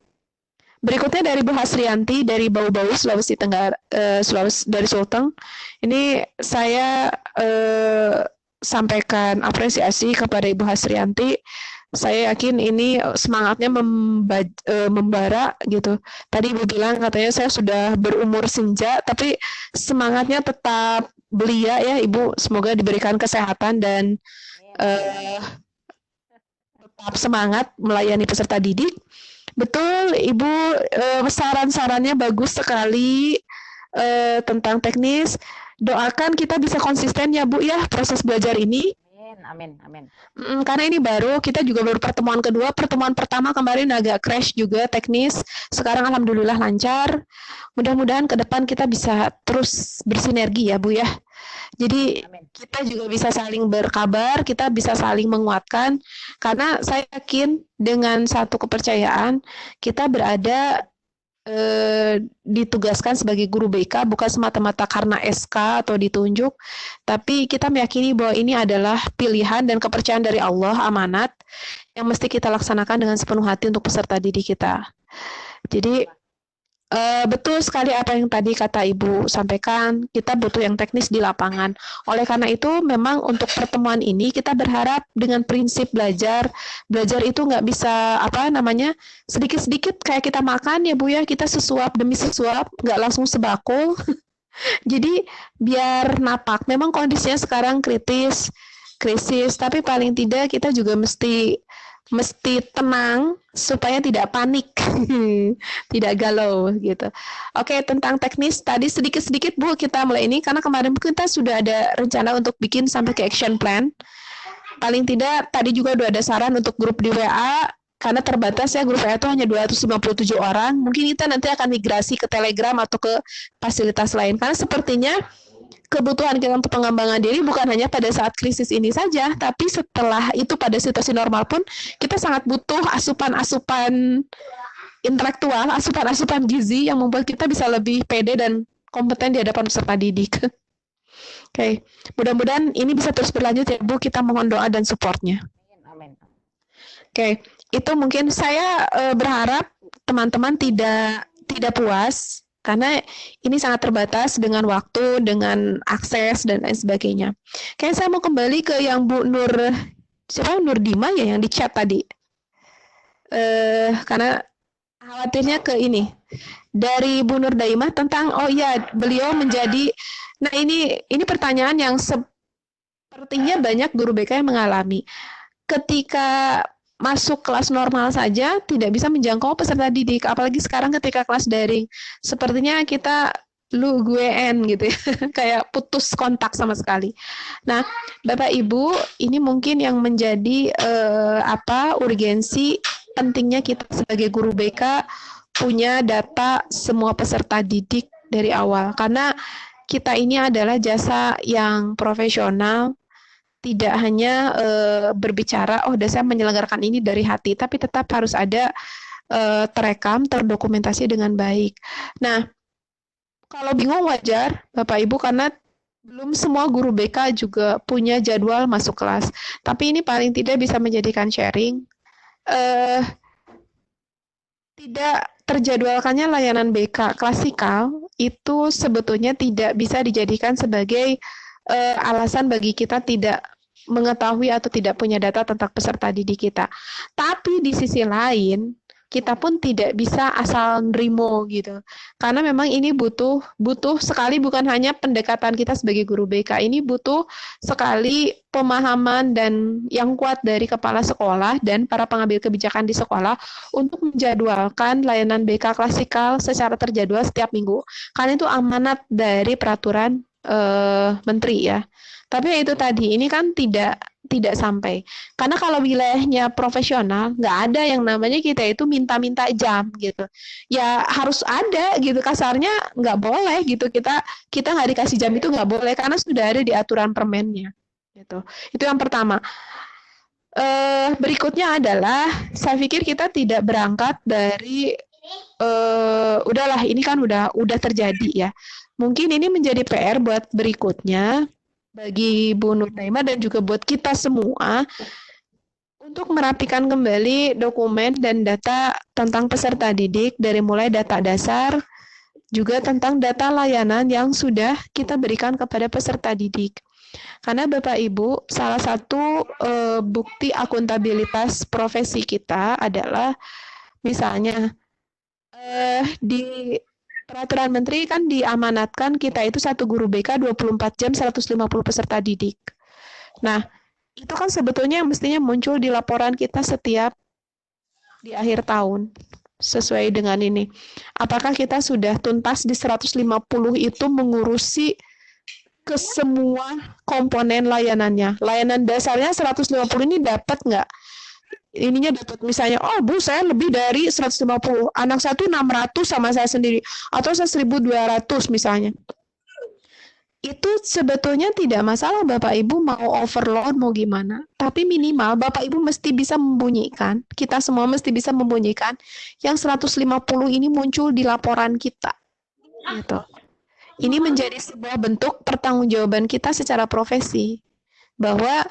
Berikutnya dari Bu Hasrianti dari Bau-Bau Sulawesi Tenggara, dari Sulteng. Ini saya sampaikan apresiasi kepada Ibu Hasrianti. Saya yakin ini semangatnya membara gitu. Tadi Ibu bilang katanya saya sudah berumur senja, tapi semangatnya tetap belia ya Ibu. Semoga diberikan kesehatan dan tetap semangat melayani peserta didik. Betul Ibu, saran-sarannya bagus sekali tentang teknis. Doakan kita bisa konsisten ya Bu ya proses belajar ini. Amin, amin. Karena ini baru, kita juga baru pertemuan kedua. Pertemuan pertama kemarin agak crash juga teknis. Sekarang alhamdulillah lancar. Mudah-mudahan ke depan kita bisa terus bersinergi ya Bu ya. Jadi kita juga bisa saling berkabar, kita bisa saling menguatkan. Karena saya yakin dengan satu kepercayaan kita berada ditugaskan sebagai guru BK bukan semata-mata karena SK atau ditunjuk, tapi kita meyakini bahwa ini adalah pilihan dan kepercayaan dari Allah, amanat yang mesti kita laksanakan dengan sepenuh hati untuk peserta didik kita. Jadi betul sekali apa yang tadi kata Ibu sampaikan, kita butuh yang teknis di lapangan. Oleh karena itu memang untuk pertemuan ini kita berharap dengan prinsip belajar itu nggak bisa sedikit-sedikit kayak kita makan ya Bu ya, kita sesuap demi sesuap, nggak langsung sebakul. Jadi biar napak, memang kondisinya sekarang krisis, tapi paling tidak kita juga mesti tenang supaya tidak panik, tidak galau gitu. Oke, tentang teknis tadi sedikit-sedikit Bu kita mulai ini, karena kemarin kita sudah ada rencana untuk bikin sampai ke action plan. paling tidak tadi juga udah ada saran untuk grup di WA, karena terbatas ya, grup WA itu hanya 257 orang. Mungkin kita nanti akan migrasi ke Telegram atau ke fasilitas lain. Karena sepertinya kebutuhan kita untuk pengembangan diri bukan hanya pada saat krisis ini saja, tapi setelah itu pada situasi normal pun kita sangat butuh asupan-asupan intelektual, asupan-asupan gizi yang membuat kita bisa lebih pede dan kompeten di hadapan peserta didik. Oke, mudah-mudahan ini bisa terus berlanjut ya Bu, kita mohon doa dan supportnya. Amin. Oke, itu mungkin saya berharap teman-teman tidak puas karena ini sangat terbatas dengan waktu, dengan akses dan lain sebagainya. Oke, saya mau kembali ke yang Bu Nur, siapa Nur Dima ya yang di chat tadi. Karena khawatirnya ke ini dari Bu Nur Daimah tentang beliau menjadi, nah ini pertanyaan yang sepertinya banyak guru BK yang mengalami. Ketika masuk kelas normal saja tidak bisa menjangkau peserta didik, apalagi sekarang ketika kelas daring, sepertinya kita lu gue en gitu ya, kayak putus kontak sama sekali. Nah, Bapak Ibu, ini mungkin yang menjadi urgensi pentingnya kita sebagai guru BK punya data semua peserta didik dari awal, karena kita ini adalah jasa yang profesional, tidak hanya berbicara, saya menyelenggarakan ini dari hati, tapi tetap harus ada terekam, terdokumentasi dengan baik. Nah, kalau bingung wajar, Bapak Ibu, karena belum semua guru BK juga punya jadwal masuk kelas. Tapi ini paling tidak bisa menjadikan sharing. Tidak terjadwalkannya layanan BK klasikal itu sebetulnya tidak bisa dijadikan sebagai alasan bagi kita tidak mengetahui atau tidak punya data tentang peserta didik kita. Tapi di sisi lain, kita pun tidak bisa asal nerimo gitu. Karena memang ini butuh sekali, bukan hanya pendekatan kita sebagai guru BK, ini butuh sekali pemahaman dan yang kuat dari kepala sekolah dan para pengambil kebijakan di sekolah untuk menjadwalkan layanan BK klasikal secara terjadwal setiap minggu. Karena itu amanat dari peraturan menteri ya. Tapi itu tadi, ini kan tidak sampai. Karena kalau wilayahnya profesional, nggak ada yang namanya kita itu minta-minta jam gitu. Ya harus ada gitu, kasarnya nggak boleh gitu. Kita nggak dikasih jam itu nggak boleh, karena sudah ada di aturan permennya. Gitu. Itu yang pertama. Berikutnya adalah, saya pikir kita tidak berangkat dari, udahlah ini kan udah terjadi ya. Mungkin ini menjadi PR buat berikutnya, bagi Bu Nur Daimah dan juga buat kita semua untuk merapikan kembali dokumen dan data tentang peserta didik dari mulai data dasar juga tentang data layanan yang sudah kita berikan kepada peserta didik. Karena Bapak Ibu, salah satu bukti akuntabilitas profesi kita adalah misalnya di Peraturan Menteri kan diamanatkan kita itu satu guru BK 24 jam 150 peserta didik. Nah, itu kan sebetulnya yang mestinya muncul di laporan kita setiap di akhir tahun. Sesuai dengan ini. Apakah kita sudah tuntas di 150 itu mengurusi ke semua komponen layanannya? Layanan dasarnya 150 ini dapat nggak? Ininya dapat misalnya, Bu saya lebih dari 150, anak satu 600 sama saya sendiri, atau saya 1.200 misalnya. Itu sebetulnya tidak masalah Bapak Ibu mau overload mau gimana, tapi minimal Bapak Ibu mesti bisa membunyikan, kita semua mesti bisa membunyikan yang 150 ini muncul di laporan kita. Gitu. Ini menjadi sebuah bentuk pertanggungjawaban kita secara profesi, bahwa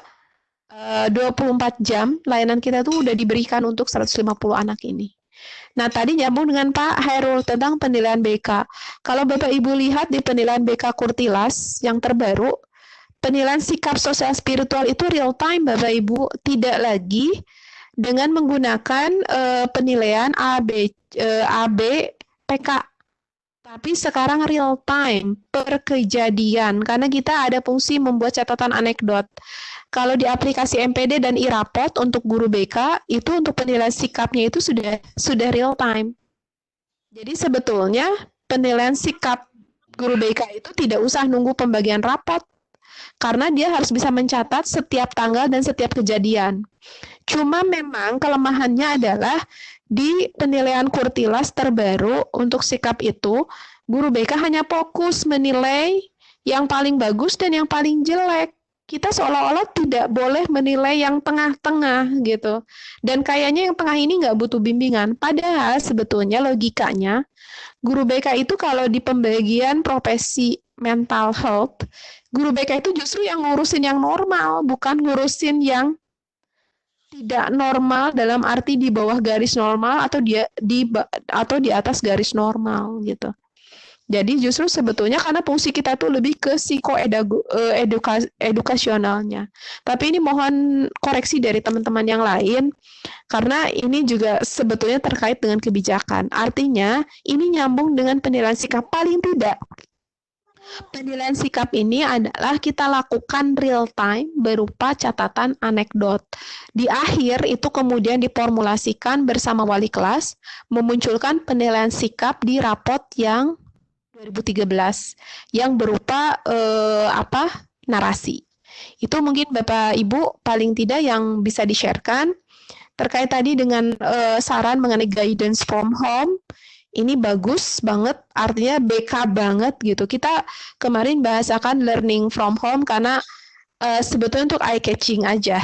24 jam layanan kita tuh udah diberikan untuk 150 anak ini. Nah, tadi nyambung dengan Pak Hairul tentang penilaian BK. Kalau Bapak Ibu lihat di penilaian BK Kurtilas yang terbaru, penilaian sikap sosial spiritual itu real time Bapak Ibu, tidak lagi dengan menggunakan penilaian AB PK. Tapi sekarang real time per kejadian, karena kita ada fungsi membuat catatan anekdot. Kalau di aplikasi MPD dan iRaport untuk guru BK, itu untuk penilaian sikapnya itu sudah real time. Jadi sebetulnya penilaian sikap guru BK itu tidak usah nunggu pembagian rapot. karena dia harus bisa mencatat setiap tanggal dan setiap kejadian. Cuma memang kelemahannya adalah di penilaian Kurtilas terbaru untuk sikap itu, guru BK hanya fokus menilai yang paling bagus dan yang paling jelek. Kita seolah-olah tidak boleh menilai yang tengah-tengah gitu. Dan kayaknya yang tengah ini nggak butuh bimbingan. Padahal sebetulnya logikanya, guru BK itu kalau di pembagian profesi mental health, guru BK itu justru yang ngurusin yang normal, bukan ngurusin yang tidak normal dalam arti di bawah garis normal atau di atas garis normal gitu. Jadi justru sebetulnya karena fungsi kita tuh lebih ke edukasionalnya. Tapi ini mohon koreksi dari teman-teman yang lain, karena ini juga sebetulnya terkait dengan kebijakan. Artinya ini nyambung dengan penilaian sikap paling tidak. Penilaian sikap ini adalah kita lakukan real time berupa catatan anekdot. Di akhir itu kemudian diformulasikan bersama wali kelas, memunculkan penilaian sikap di rapot yang 2013 yang berupa narasi. Itu mungkin Bapak Ibu paling tidak yang bisa di-share-kan terkait tadi dengan saran mengenai guidance from home. Ini bagus banget, artinya BK banget gitu. Kita kemarin bahasakan learning from home karena sebetulnya untuk eye catching aja.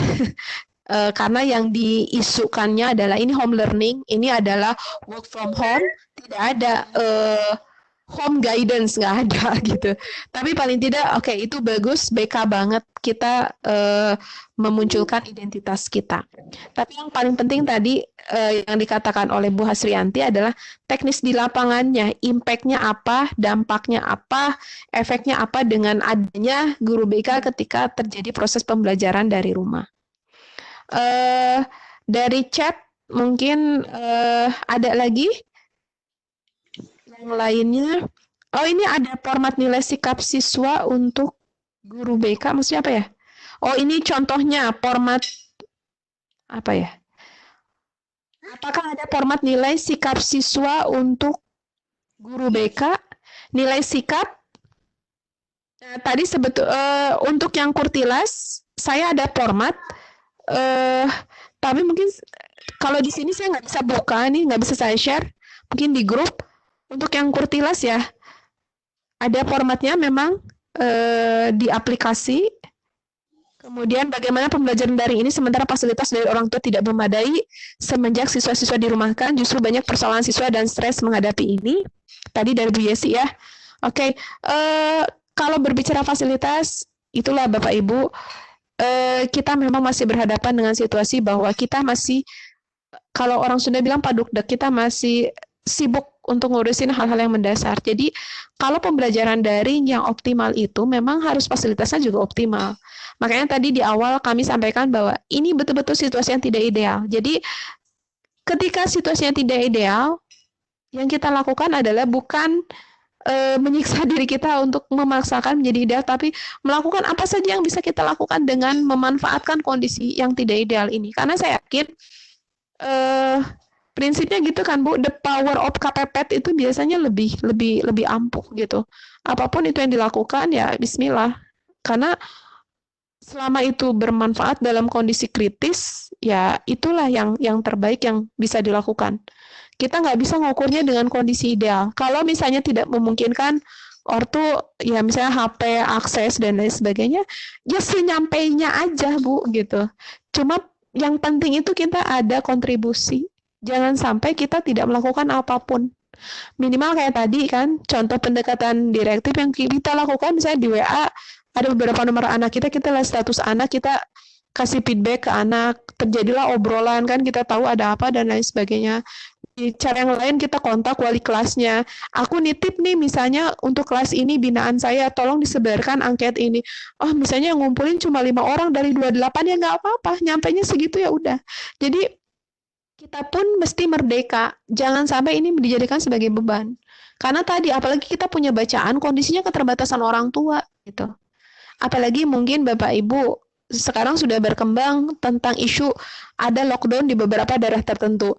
Karena yang diisukannya adalah ini home learning, ini adalah work from home, tidak ada home guidance, nggak ada gitu. Tapi paling tidak, oke, itu bagus, BK banget kita memunculkan identitas kita. Tapi yang paling penting tadi yang dikatakan oleh Bu Hasrianti adalah teknis di lapangannya, impact-nya apa, dampaknya apa, efeknya apa dengan adanya guru BK ketika terjadi proses pembelajaran dari rumah. Dari chat mungkin ada lagi yang lainnya. Oh, ini ada format nilai sikap siswa untuk guru BK, maksudnya apa ya? Oh, ini contohnya format apa ya? Apakah ada format nilai sikap siswa untuk guru BK? Nilai sikap tadi untuk yang Kurtilas saya ada format, tapi mungkin kalau di sini saya nggak bisa buka nih, nggak bisa saya share. Mungkin di grup. Untuk yang Kurtilas ya, ada formatnya memang di aplikasi. Kemudian bagaimana pembelajaran daring ini sementara fasilitas dari orang tua tidak memadai semenjak siswa-siswa dirumahkan, justru banyak persoalan siswa dan stres menghadapi ini. Tadi dari Bu Yesi ya. Oke, kalau berbicara fasilitas, itulah Bapak Ibu, kita memang masih berhadapan dengan situasi bahwa kita masih, kalau orang Sunda bilang padukdek, kita masih sibuk untuk ngurusin hal-hal yang mendasar. Jadi kalau pembelajaran daring yang optimal itu memang harus fasilitasnya juga optimal. Makanya tadi di awal kami sampaikan bahwa ini betul-betul situasi yang tidak ideal. Jadi ketika situasinya tidak ideal, yang kita lakukan adalah bukan menyiksa diri kita untuk memaksakan menjadi ideal, tapi melakukan apa saja yang bisa kita lakukan dengan memanfaatkan kondisi yang tidak ideal ini. Karena saya yakin prinsipnya gitu kan Bu, the power of kepepet itu biasanya lebih ampuh gitu. Apapun itu yang dilakukan ya bismillah. Karena selama itu bermanfaat dalam kondisi kritis, ya itulah yang terbaik yang bisa dilakukan. Kita nggak bisa ngukurnya dengan kondisi ideal. Kalau misalnya tidak memungkinkan ortu, ya misalnya HP, akses, dan lain sebagainya, ya senyampainya aja Bu gitu. Cuma yang penting itu kita ada kontribusi. Jangan sampai kita tidak melakukan apapun. Minimal kayak tadi kan, contoh pendekatan direktif yang kita lakukan misalnya di WA, ada beberapa nomor anak kita lihat status anak, kita kasih feedback ke anak, terjadilah obrolan kan, kita tahu ada apa dan lain sebagainya. Di cara yang lain kita kontak wali kelasnya, aku nitip nih misalnya untuk kelas ini binaan saya, tolong disebarkan angket ini. Oh misalnya ngumpulin cuma 5 orang dari 28 ya nggak apa-apa, nyampainya segitu ya udah. Jadi kita pun mesti merdeka, jangan sampai ini dijadikan sebagai beban. Karena tadi, apalagi kita punya bacaan, kondisinya keterbatasan orang tua, gitu. Apalagi mungkin Bapak Ibu sekarang sudah berkembang tentang isu ada lockdown di beberapa daerah tertentu.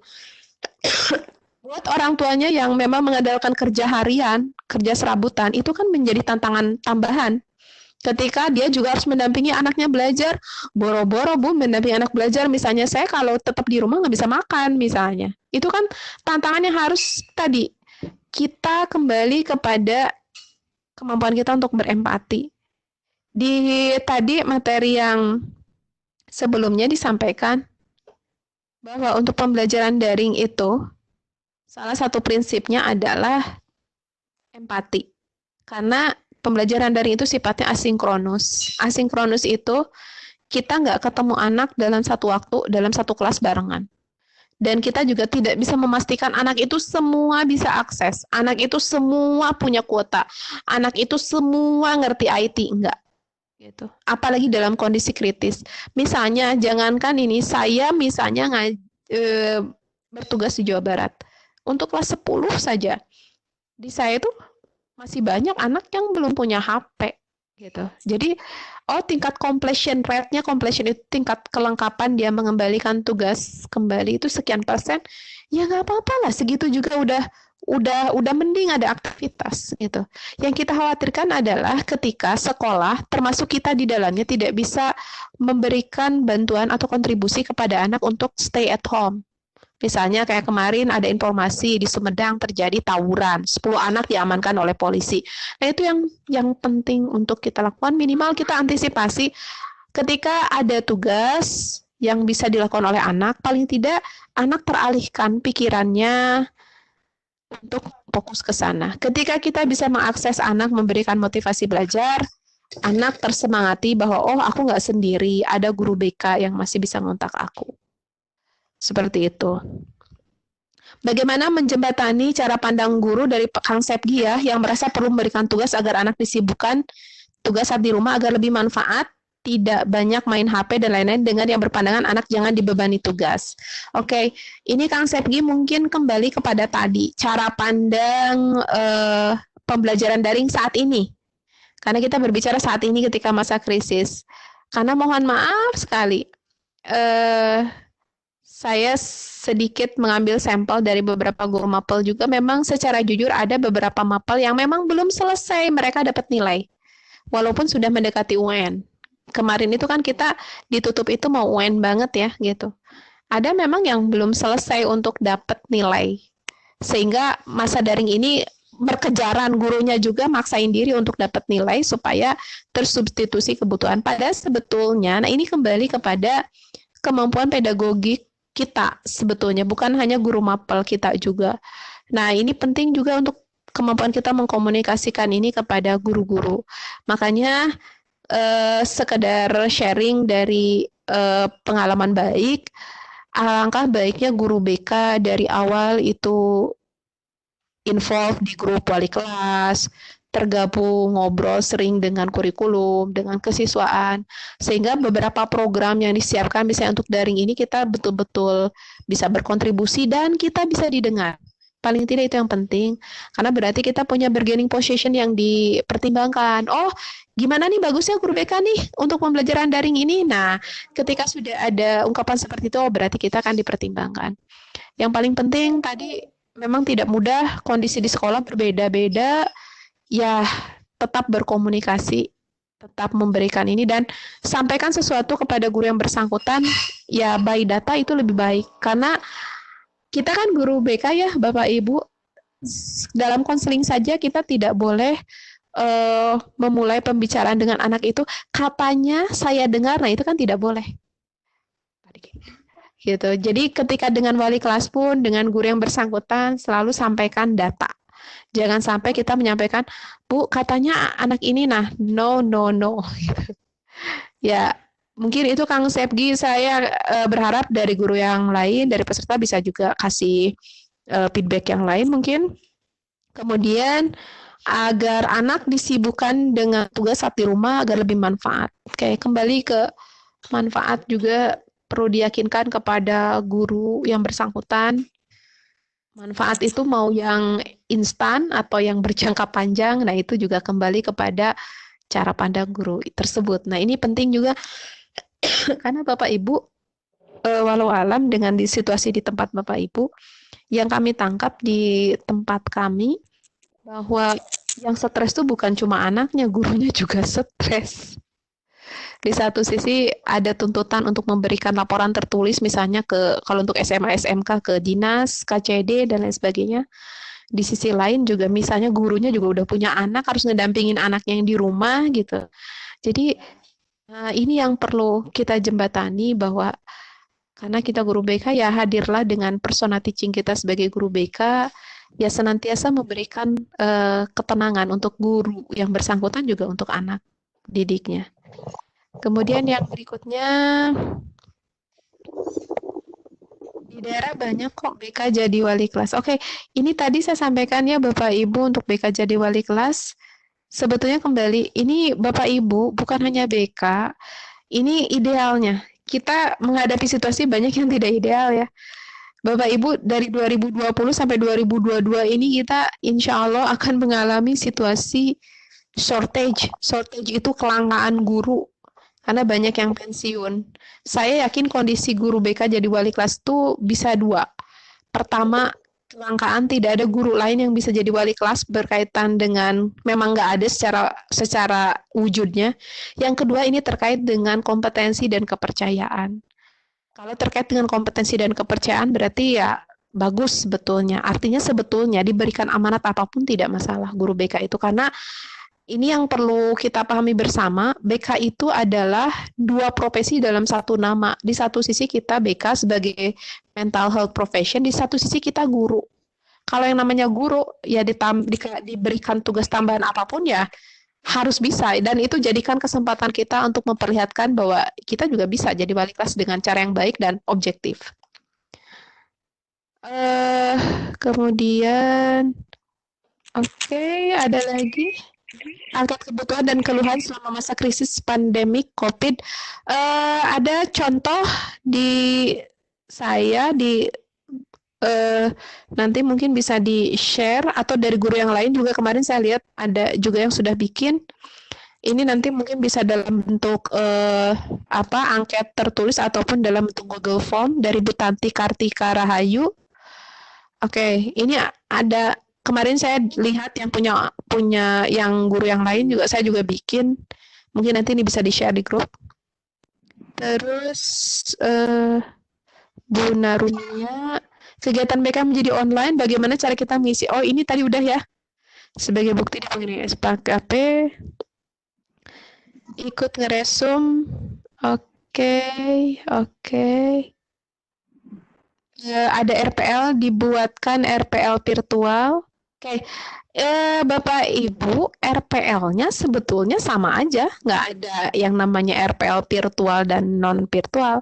Buat orang tuanya yang memang mengandalkan kerja harian, kerja serabutan, itu kan menjadi tantangan tambahan. Ketika dia juga harus mendampingi anaknya belajar, boro-boro Bu mendampingi anak belajar, misalnya saya kalau tetap di rumah nggak bisa makan misalnya. Itu kan tantangannya harus tadi, kita kembali kepada kemampuan kita untuk berempati. Di tadi materi yang sebelumnya disampaikan, bahwa untuk pembelajaran daring itu, salah satu prinsipnya adalah empati. Karena pembelajaran daring itu sifatnya asinkronus. Asinkronus itu kita nggak ketemu anak dalam satu waktu, dalam satu kelas barengan. Dan kita juga tidak bisa memastikan anak itu semua bisa akses. Anak itu semua punya kuota. Anak itu semua ngerti IT, enggak. Gitu. Apalagi dalam kondisi kritis. Misalnya, jangankan ini, saya misalnya bertugas di Jawa Barat. Untuk kelas 10 saja. Di saya itu masih banyak anak yang belum punya HP gitu. Jadi tingkat completion rate-nya, completion itu tingkat kelengkapan dia mengembalikan tugas kembali itu sekian persen. Ya nggak apa-apa lah, segitu juga udah mending ada aktivitas gitu. Yang kita khawatirkan adalah ketika sekolah termasuk kita di dalamnya tidak bisa memberikan bantuan atau kontribusi kepada anak untuk stay at home. Misalnya kayak kemarin ada informasi di Sumedang terjadi tawuran, 10 anak diamankan oleh polisi. Nah itu yang penting untuk kita lakukan, minimal kita antisipasi ketika ada tugas yang bisa dilakukan oleh anak, paling tidak anak teralihkan pikirannya untuk fokus ke sana. Ketika kita bisa mengakses anak, memberikan motivasi belajar, anak tersemangati bahwa aku nggak sendiri, ada guru BK yang masih bisa ngontak aku. Seperti itu. Bagaimana menjembatani cara pandang guru dari Kang Sepgi ya, yang merasa perlu memberikan tugas agar anak disibukkan tugas saat di rumah agar lebih manfaat, tidak banyak main HP dan lain-lain, dengan yang berpandangan anak jangan dibebani tugas. Oke, ini Kang Sepgi mungkin kembali kepada tadi, cara pandang pembelajaran daring saat ini. Karena kita berbicara saat ini ketika masa krisis. Karena mohon maaf sekali, saya sedikit mengambil sampel dari beberapa guru mapel juga, memang secara jujur ada beberapa mapel yang memang belum selesai mereka dapat nilai, walaupun sudah mendekati UN. Kemarin itu kan kita ditutup itu mau UN banget ya gitu. Ada memang yang belum selesai untuk dapat nilai, sehingga masa daring ini berkejaran, gurunya juga maksain diri untuk dapat nilai supaya tersubstitusi kebutuhan. Padahal sebetulnya, nah ini kembali kepada kemampuan pedagogik kita sebetulnya, bukan hanya guru mapel kita juga. Nah, ini penting juga untuk kemampuan kita mengkomunikasikan ini kepada guru-guru. Makanya sekedar sharing dari pengalaman baik, alangkah baiknya guru BK dari awal itu involve di grup wali kelas, tergabung, ngobrol sering dengan kurikulum, dengan kesiswaan, sehingga beberapa program yang disiapkan misalnya untuk daring ini kita betul-betul bisa berkontribusi dan kita bisa didengar. Paling tidak itu yang penting, karena berarti kita punya bargaining position yang dipertimbangkan. Oh, gimana nih bagusnya guru BK nih untuk pembelajaran daring ini? Nah, ketika sudah ada ungkapan seperti itu, berarti kita akan dipertimbangkan. Yang paling penting tadi, memang tidak mudah, kondisi di sekolah berbeda-beda, ya tetap berkomunikasi, tetap memberikan ini, dan sampaikan sesuatu kepada guru yang bersangkutan, ya by data itu lebih baik. Karena kita kan guru BK ya Bapak Ibu, dalam konseling saja kita tidak boleh memulai pembicaraan dengan anak itu, katanya saya dengar, nah itu kan tidak boleh. Gitu. Jadi ketika dengan wali kelas pun, dengan guru yang bersangkutan, selalu sampaikan data. Jangan sampai kita menyampaikan, Bu, katanya anak ini, nah, no. Ya, mungkin itu Kang Sepgi, saya berharap dari guru yang lain, dari peserta bisa juga kasih feedback yang lain mungkin. Kemudian, agar anak disibukkan dengan tugas saat di rumah agar lebih manfaat. Oke, kembali ke manfaat juga perlu diyakinkan kepada guru yang bersangkutan. Manfaat itu mau yang instan atau yang berjangka panjang, nah itu juga kembali kepada cara pandang guru tersebut. Nah ini penting juga, karena Bapak Ibu, walau alam dengan di situasi di tempat Bapak Ibu, yang kami tangkap di tempat kami, bahwa Yang stres tuh bukan cuma anaknya, gurunya juga stres. Di satu sisi ada tuntutan untuk memberikan laporan tertulis misalnya kalau untuk SMA SMK ke dinas, KCD dan lain sebagainya. Di sisi lain juga misalnya gurunya juga udah punya anak, harus ngedampingin anaknya yang di rumah gitu. Jadi ini yang perlu kita jembatani bahwa karena kita guru BK ya hadirlah dengan persona teaching kita sebagai guru BK ya senantiasa memberikan ketenangan untuk guru yang bersangkutan juga untuk anak didiknya. Kemudian yang berikutnya, di daerah banyak kok BK jadi wali kelas. Oke, ini tadi saya sampaikan ya Bapak Ibu untuk BK jadi wali kelas. Sebetulnya kembali, ini Bapak Ibu bukan hanya BK, ini idealnya. Kita menghadapi situasi banyak yang tidak ideal ya. Bapak Ibu dari 2020 sampai 2022 ini kita insya Allah akan mengalami situasi shortage. Shortage itu kelangkaan guru. Karena banyak yang pensiun. Saya yakin kondisi guru BK jadi wali kelas itu bisa dua. Pertama, kelangkaan tidak ada guru lain yang bisa jadi wali kelas berkaitan dengan memang nggak ada secara wujudnya. Yang kedua ini terkait dengan kompetensi dan kepercayaan. Kalau terkait dengan kompetensi dan kepercayaan berarti ya bagus sebetulnya. Artinya sebetulnya diberikan amanat apapun tidak masalah guru BK itu karena ini yang perlu kita pahami bersama, BK itu adalah dua profesi dalam satu nama. Di satu sisi kita BK sebagai mental health profession, di satu sisi kita guru. Kalau yang namanya guru, ya diberikan tugas tambahan apapun ya harus bisa. Dan itu jadikan kesempatan kita untuk memperlihatkan bahwa kita juga bisa jadi wali kelas dengan cara yang baik dan objektif. Kemudian, oke, ada lagi. Angkat kebutuhan dan keluhan selama masa krisis pandemik COVID. Ada contoh di saya nanti mungkin bisa di-share atau dari guru yang lain juga kemarin saya lihat ada juga yang sudah bikin. Ini nanti mungkin bisa dalam bentuk angket tertulis ataupun dalam bentuk Google Form dari Bu Tanti Kartika Rahayu. Oke, ini ada kemarin saya lihat yang punya yang guru yang lain juga saya juga bikin. Mungkin nanti ini bisa di-share di grup. Terus Bu Narunia, kegiatan BK menjadi online, bagaimana cara kita mengisi? Oh, ini tadi udah ya. Sebagai bukti di pengirim SPKP, ikut ngeresum. Oke. Ada RPL, dibuatkan RPL virtual. Oke, Bapak Ibu, RPL-nya sebetulnya sama aja, nggak ada yang namanya RPL virtual dan non-virtual.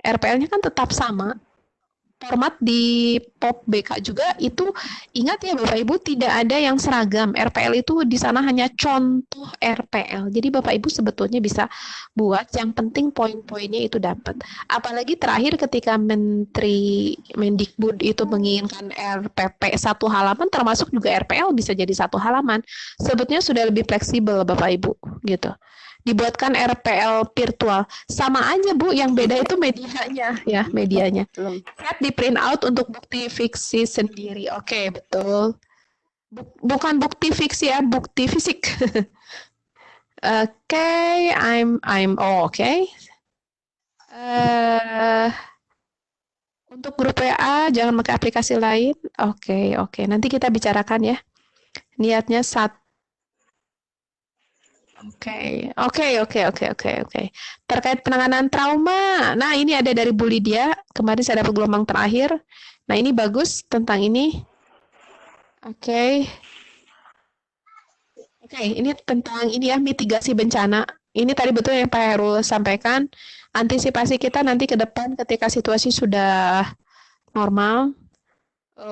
RPL-nya kan tetap sama. Format di POP BK juga itu, ingat ya Bapak Ibu, tidak ada yang seragam. RPL itu di sana hanya contoh RPL. Jadi Bapak Ibu sebetulnya bisa buat, yang penting poin-poinnya itu dapat. Apalagi terakhir ketika Menteri Mendikbud itu menginginkan RPP 1 halaman, termasuk juga RPL bisa jadi 1 halaman. Sebetulnya sudah lebih fleksibel Bapak Ibu, gitu. Dibuatkan RPL virtual. Sama aja Bu, yang beda itu medianya ya, medianya. Di print out untuk bukti fiksi sendiri. Oke, betul. Bukan bukti fiksi ya, bukti fisik. Oke, oke. Untuk grup WA jangan pakai aplikasi lain. Oke. Nanti kita bicarakan ya. Niatnya Oke. Terkait penanganan trauma. Nah, ini ada dari Bu Lydia. Kemarin saya dapat gelombang terakhir. Nah, ini bagus tentang ini. Oke, ini tentang ini ya, mitigasi bencana. Ini tadi betul yang Pak Heru sampaikan. Antisipasi kita nanti ke depan ketika situasi sudah normal.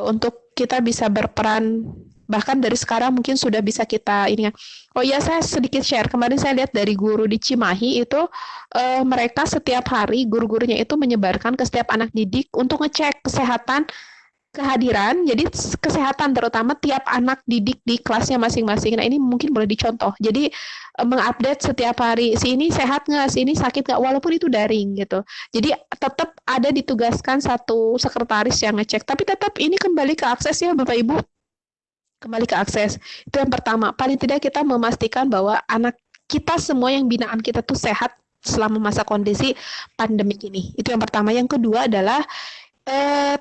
Untuk kita bisa berperan bahkan dari sekarang mungkin sudah bisa kita ini. Oh iya, saya sedikit share. Kemarin saya lihat dari guru di Cimahi itu mereka setiap hari guru-gurunya itu menyebarkan ke setiap anak didik untuk ngecek kesehatan kehadiran. Jadi kesehatan terutama tiap anak didik di kelasnya masing-masing. Nah, ini mungkin boleh dicontoh. Jadi mengupdate setiap hari, si ini sehat nggak, si ini sakit nggak, walaupun itu daring gitu. Jadi tetap ada ditugaskan satu sekretaris yang ngecek. Tapi tetap ini kembali ke akses ya Bapak Ibu. Kembali ke akses. Itu yang pertama. Paling tidak kita memastikan bahwa anak kita semua yang binaan kita tuh sehat selama masa kondisi pandemik ini. Itu yang pertama. Yang kedua adalah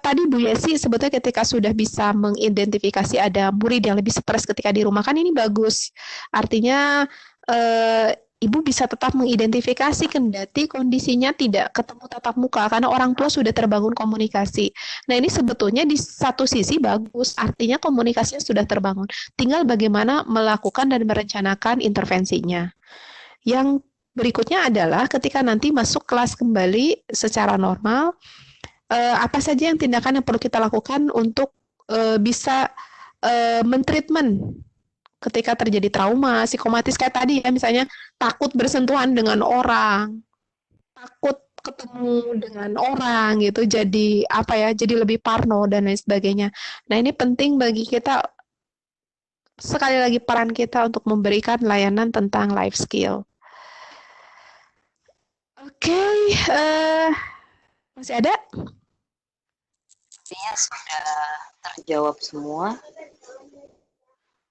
tadi Bu Yesi sebetulnya ketika sudah bisa mengidentifikasi ada murid yang lebih stres ketika di rumah, kan ini bagus. Artinya Ibu bisa tetap mengidentifikasi kendati kondisinya tidak ketemu tatap muka karena orang tua sudah terbangun komunikasi. Nah, ini sebetulnya di satu sisi bagus, artinya komunikasinya sudah terbangun. Tinggal bagaimana melakukan dan merencanakan intervensinya. Yang berikutnya adalah ketika nanti masuk kelas kembali secara normal, apa saja yang tindakan yang perlu kita lakukan untuk bisa mentreatment ketika terjadi trauma psikomatis kayak tadi ya, misalnya takut bersentuhan dengan orang, takut ketemu dengan orang gitu, jadi apa ya, jadi lebih parno dan lain sebagainya. Nah, ini penting bagi kita, sekali lagi peran kita untuk memberikan layanan tentang life skill. Oke, masih ada? Artinya sudah terjawab semua.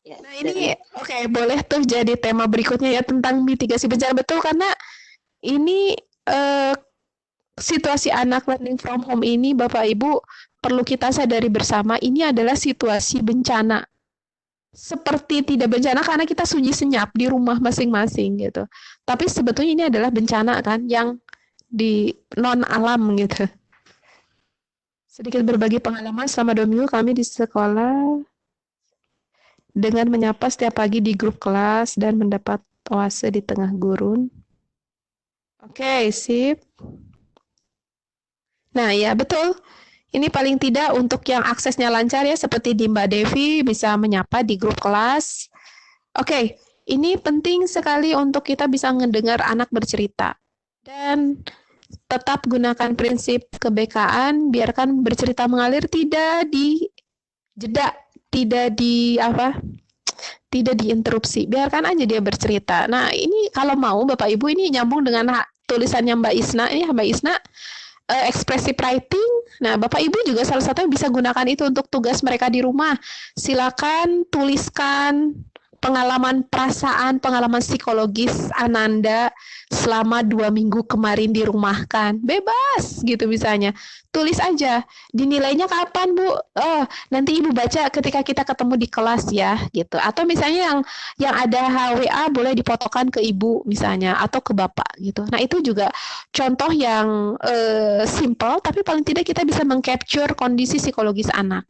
Ya, nah ini oke, boleh tuh jadi tema berikutnya ya tentang mitigasi bencana, betul, karena ini situasi anak learning from home ini Bapak Ibu perlu kita sadari bersama, ini adalah situasi bencana. Seperti tidak bencana karena kita sunyi senyap di rumah masing-masing gitu. Tapi sebetulnya ini adalah bencana kan yang di non alam gitu. Sedikit berbagi pengalaman selama 2 minggu kami di sekolah dengan menyapa setiap pagi di grup kelas dan mendapat oase di tengah gurun. Oke, sip. Nah, ya betul. Ini paling tidak untuk yang aksesnya lancar ya, seperti di Mbak Devi bisa menyapa di grup kelas. Oke, ini penting sekali untuk kita bisa mendengar anak bercerita. Dan tetap gunakan prinsip kebekaan, biarkan bercerita mengalir, tidak di jeda, tidak diinterupsi, biarkan aja dia bercerita. Nah, ini kalau mau Bapak Ibu ini nyambung dengan tulisannya Mbak Isna, ini Mbak Isna, expressive writing. Nah, Bapak Ibu juga salah satunya bisa gunakan itu untuk tugas mereka di rumah. Silakan tuliskan pengalaman perasaan, pengalaman psikologis Ananda selama 2 minggu kemarin dirumahkan. Bebas gitu misalnya. Tulis aja. Dinilainya kapan, Bu? Nanti Ibu baca ketika kita ketemu di kelas ya, gitu. Atau misalnya yang ada HWA boleh difotokan ke Ibu misalnya atau ke Bapak gitu. Nah, itu juga contoh yang simple tapi paling tidak kita bisa mengcapture kondisi psikologis anak.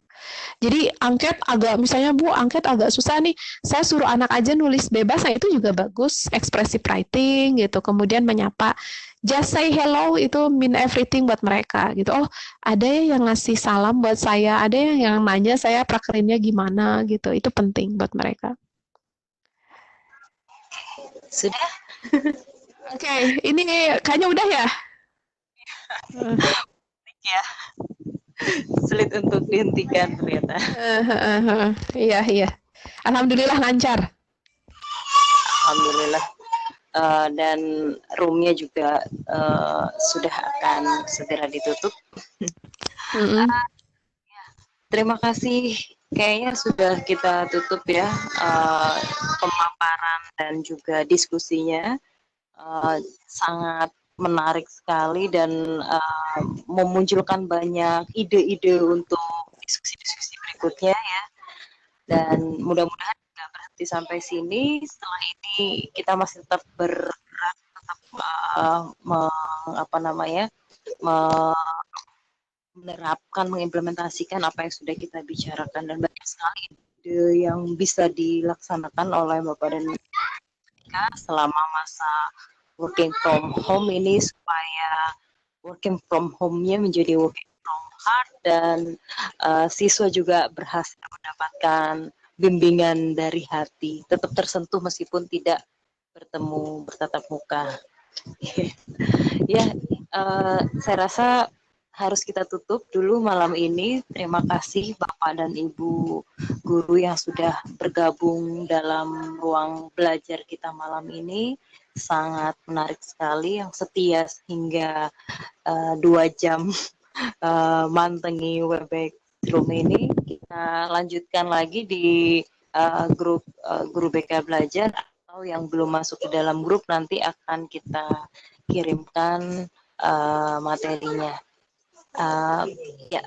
Jadi angket agak, misalnya Bu, angket agak susah nih, saya suruh anak aja nulis bebas, nah itu juga bagus, expressive writing gitu, kemudian menyapa, just say hello itu mean everything buat mereka gitu. Oh, ada yang ngasih salam buat saya, ada yang nanya saya prakerinnya gimana gitu, itu penting buat mereka. Sudah? Oke, ini kayaknya udah ya? Ya. Sulit untuk dihentikan ternyata. Iya. Alhamdulillah lancar. Alhamdulillah. Dan roomnya juga sudah akan segera ditutup. Terima kasih. Kayaknya sudah kita tutup ya pemaparan dan juga diskusinya. Sangat menarik sekali dan memunculkan banyak ide-ide untuk diskusi-diskusi berikutnya ya. Dan mudah-mudahan tidak berhenti sampai sini. Setelah ini kita masih tetap bergerak, tetap menerapkan, mengimplementasikan apa yang sudah kita bicarakan, dan banyak sekali ide yang bisa dilaksanakan oleh Bapak dan Ibu selama masa working from home ini, supaya working from home-nya menjadi working from heart dan siswa juga berhasil mendapatkan bimbingan dari hati, tetap tersentuh meskipun tidak bertemu bertatap muka. Ya, saya rasa harus kita tutup dulu malam ini. Terima kasih Bapak dan Ibu guru yang sudah bergabung dalam ruang belajar kita malam ini. Sangat menarik sekali, yang setia hingga 2 jam mantengi Webex room ini kita lanjutkan lagi di grup Guru BK Belajar, atau yang belum masuk ke dalam grup nanti akan kita kirimkan materinya. Ya,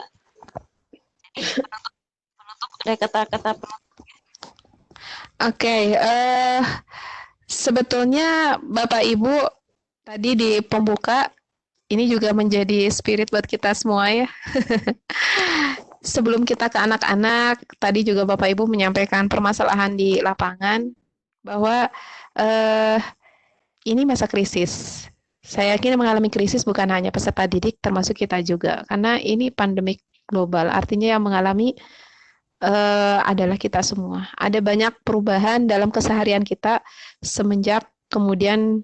ada kata-kata Oke, sebetulnya Bapak Ibu tadi di pembuka ini juga menjadi spirit buat kita semua ya. Sebelum kita ke anak-anak, tadi juga Bapak Ibu menyampaikan permasalahan di lapangan bahwa ini masa krisis. Saya yakin mengalami krisis bukan hanya peserta didik, termasuk kita juga, karena ini pandemik global. Artinya yang mengalami adalah kita semua. Ada banyak perubahan dalam keseharian kita semenjak kemudian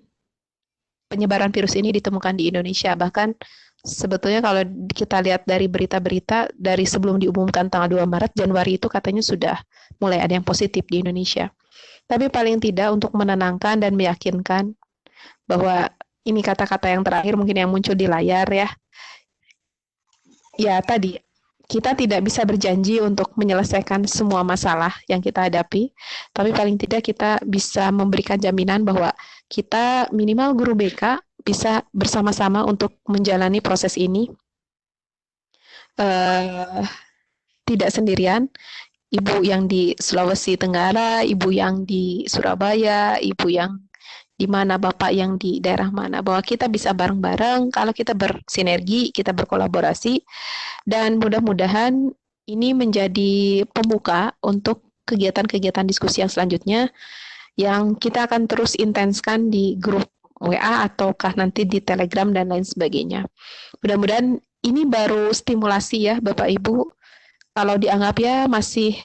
penyebaran virus ini ditemukan di Indonesia. Bahkan sebetulnya kalau kita lihat dari berita-berita dari sebelum diumumkan tanggal 2 Maret, Januari itu katanya sudah mulai ada yang positif di Indonesia. Tapi paling tidak untuk menenangkan dan meyakinkan bahwa ini kata-kata yang terakhir mungkin yang muncul di layar ya. Ya tadi, kita tidak bisa berjanji untuk menyelesaikan semua masalah yang kita hadapi, tapi paling tidak kita bisa memberikan jaminan bahwa kita minimal guru BK bisa bersama-sama untuk menjalani proses ini tidak sendirian. Ibu yang di Sulawesi Tenggara, ibu yang di Surabaya, ibu yang di mana, bapak yang di daerah mana, bahwa kita bisa bareng-bareng kalau kita bersinergi, kita berkolaborasi, dan mudah-mudahan ini menjadi pembuka untuk kegiatan-kegiatan diskusi yang selanjutnya yang kita akan terus intenskan di grup WA ataukah nanti di Telegram dan lain sebagainya. Mudah-mudahan ini baru stimulasi ya Bapak Ibu. Kalau dianggap ya masih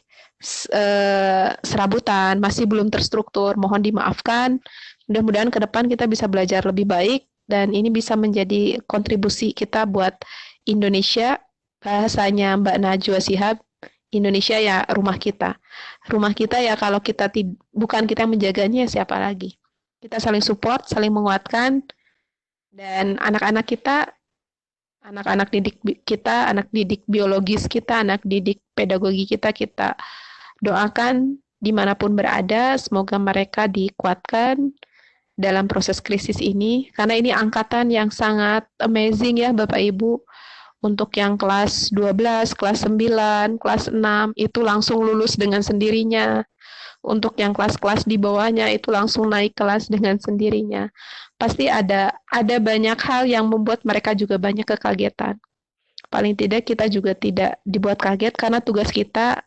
serabutan, masih belum terstruktur, mohon dimaafkan. Mudah-mudahan ke depan kita bisa belajar lebih baik dan ini bisa menjadi kontribusi kita buat Indonesia. Bahasanya Mbak Najwa Shihab, Indonesia ya rumah kita. Rumah kita ya kalau kita bukan kita yang menjaganya, siapa lagi? Kita saling support, saling menguatkan, dan anak-anak kita, anak-anak didik kita, anak didik biologis kita, anak didik pedagogi kita, kita doakan dimanapun berada, semoga mereka dikuatkan dalam proses krisis ini, karena ini angkatan yang sangat amazing ya Bapak Ibu. Untuk yang kelas 12, kelas 9, kelas 6, itu langsung lulus dengan sendirinya. Untuk yang kelas-kelas di bawahnya, itu langsung naik kelas dengan sendirinya. Pasti ada banyak hal yang membuat mereka juga banyak kekagetan. Paling tidak kita juga tidak dibuat kaget, karena tugas kita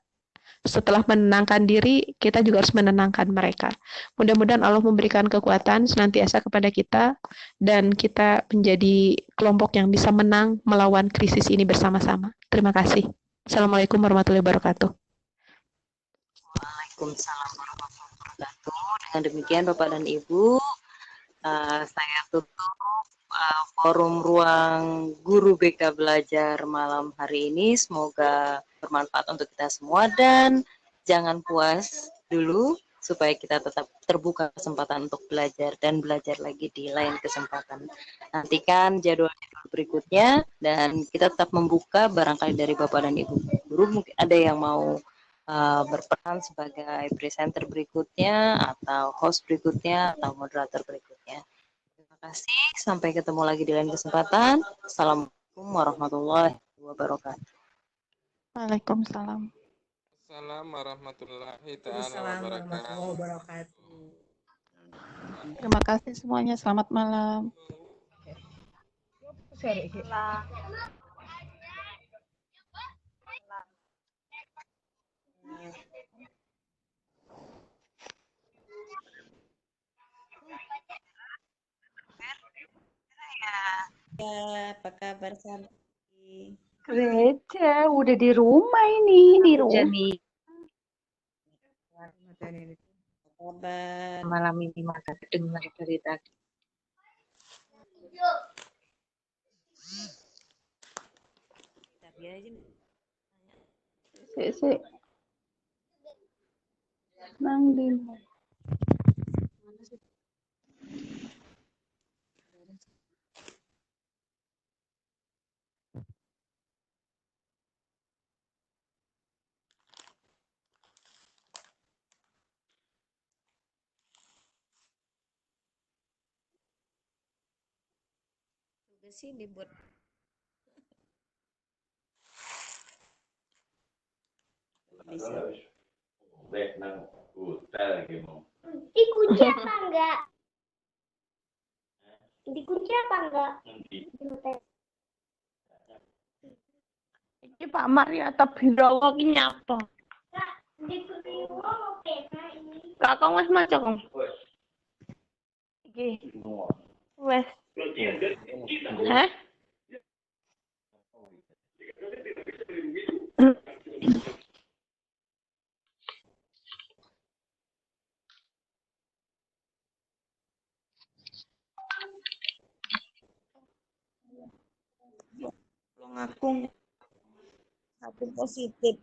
setelah menenangkan diri, kita juga harus menenangkan mereka. Mudah-mudahan Allah memberikan kekuatan senantiasa kepada kita, dan kita menjadi kelompok yang bisa menang melawan krisis ini bersama-sama. Terima kasih. Assalamualaikum warahmatullahi wabarakatuh. Waalaikumsalam warahmatullahi wabarakatuh. Dengan demikian Bapak dan Ibu, saya tutup forum ruang Guru BK Belajar malam hari ini. Semoga bermanfaat untuk kita semua dan jangan puas dulu supaya kita tetap terbuka kesempatan untuk belajar dan belajar lagi di lain kesempatan. Nantikan jadwal-jadwal berikutnya dan kita tetap membuka barangkali dari Bapak dan Ibu guru mungkin ada yang mau berperan sebagai presenter berikutnya atau host berikutnya atau moderator berikutnya. Terima kasih, sampai ketemu lagi di lain kesempatan. Assalamualaikum warahmatullahi wabarakatuh. Waalaikumsalam. Assalamualaikum warahmatullahi wabarakatuh. Terima kasih semuanya. Selamat malam. Ya, apa kabar Santi? Gereja, udah di rumah ini, di rumah. Jani. Kabar. Malam ini maka dengar dari tadi. Sik. Nang di sini buat Bisa. Dikunci apa enggak? Dikunci apa enggak? Iki Pak Maria Tabirawa ki nyapa? Dikunci oke nah ini. Kakang wis maca Kang. Iki. Wes. Hah? Ngaku satu positif.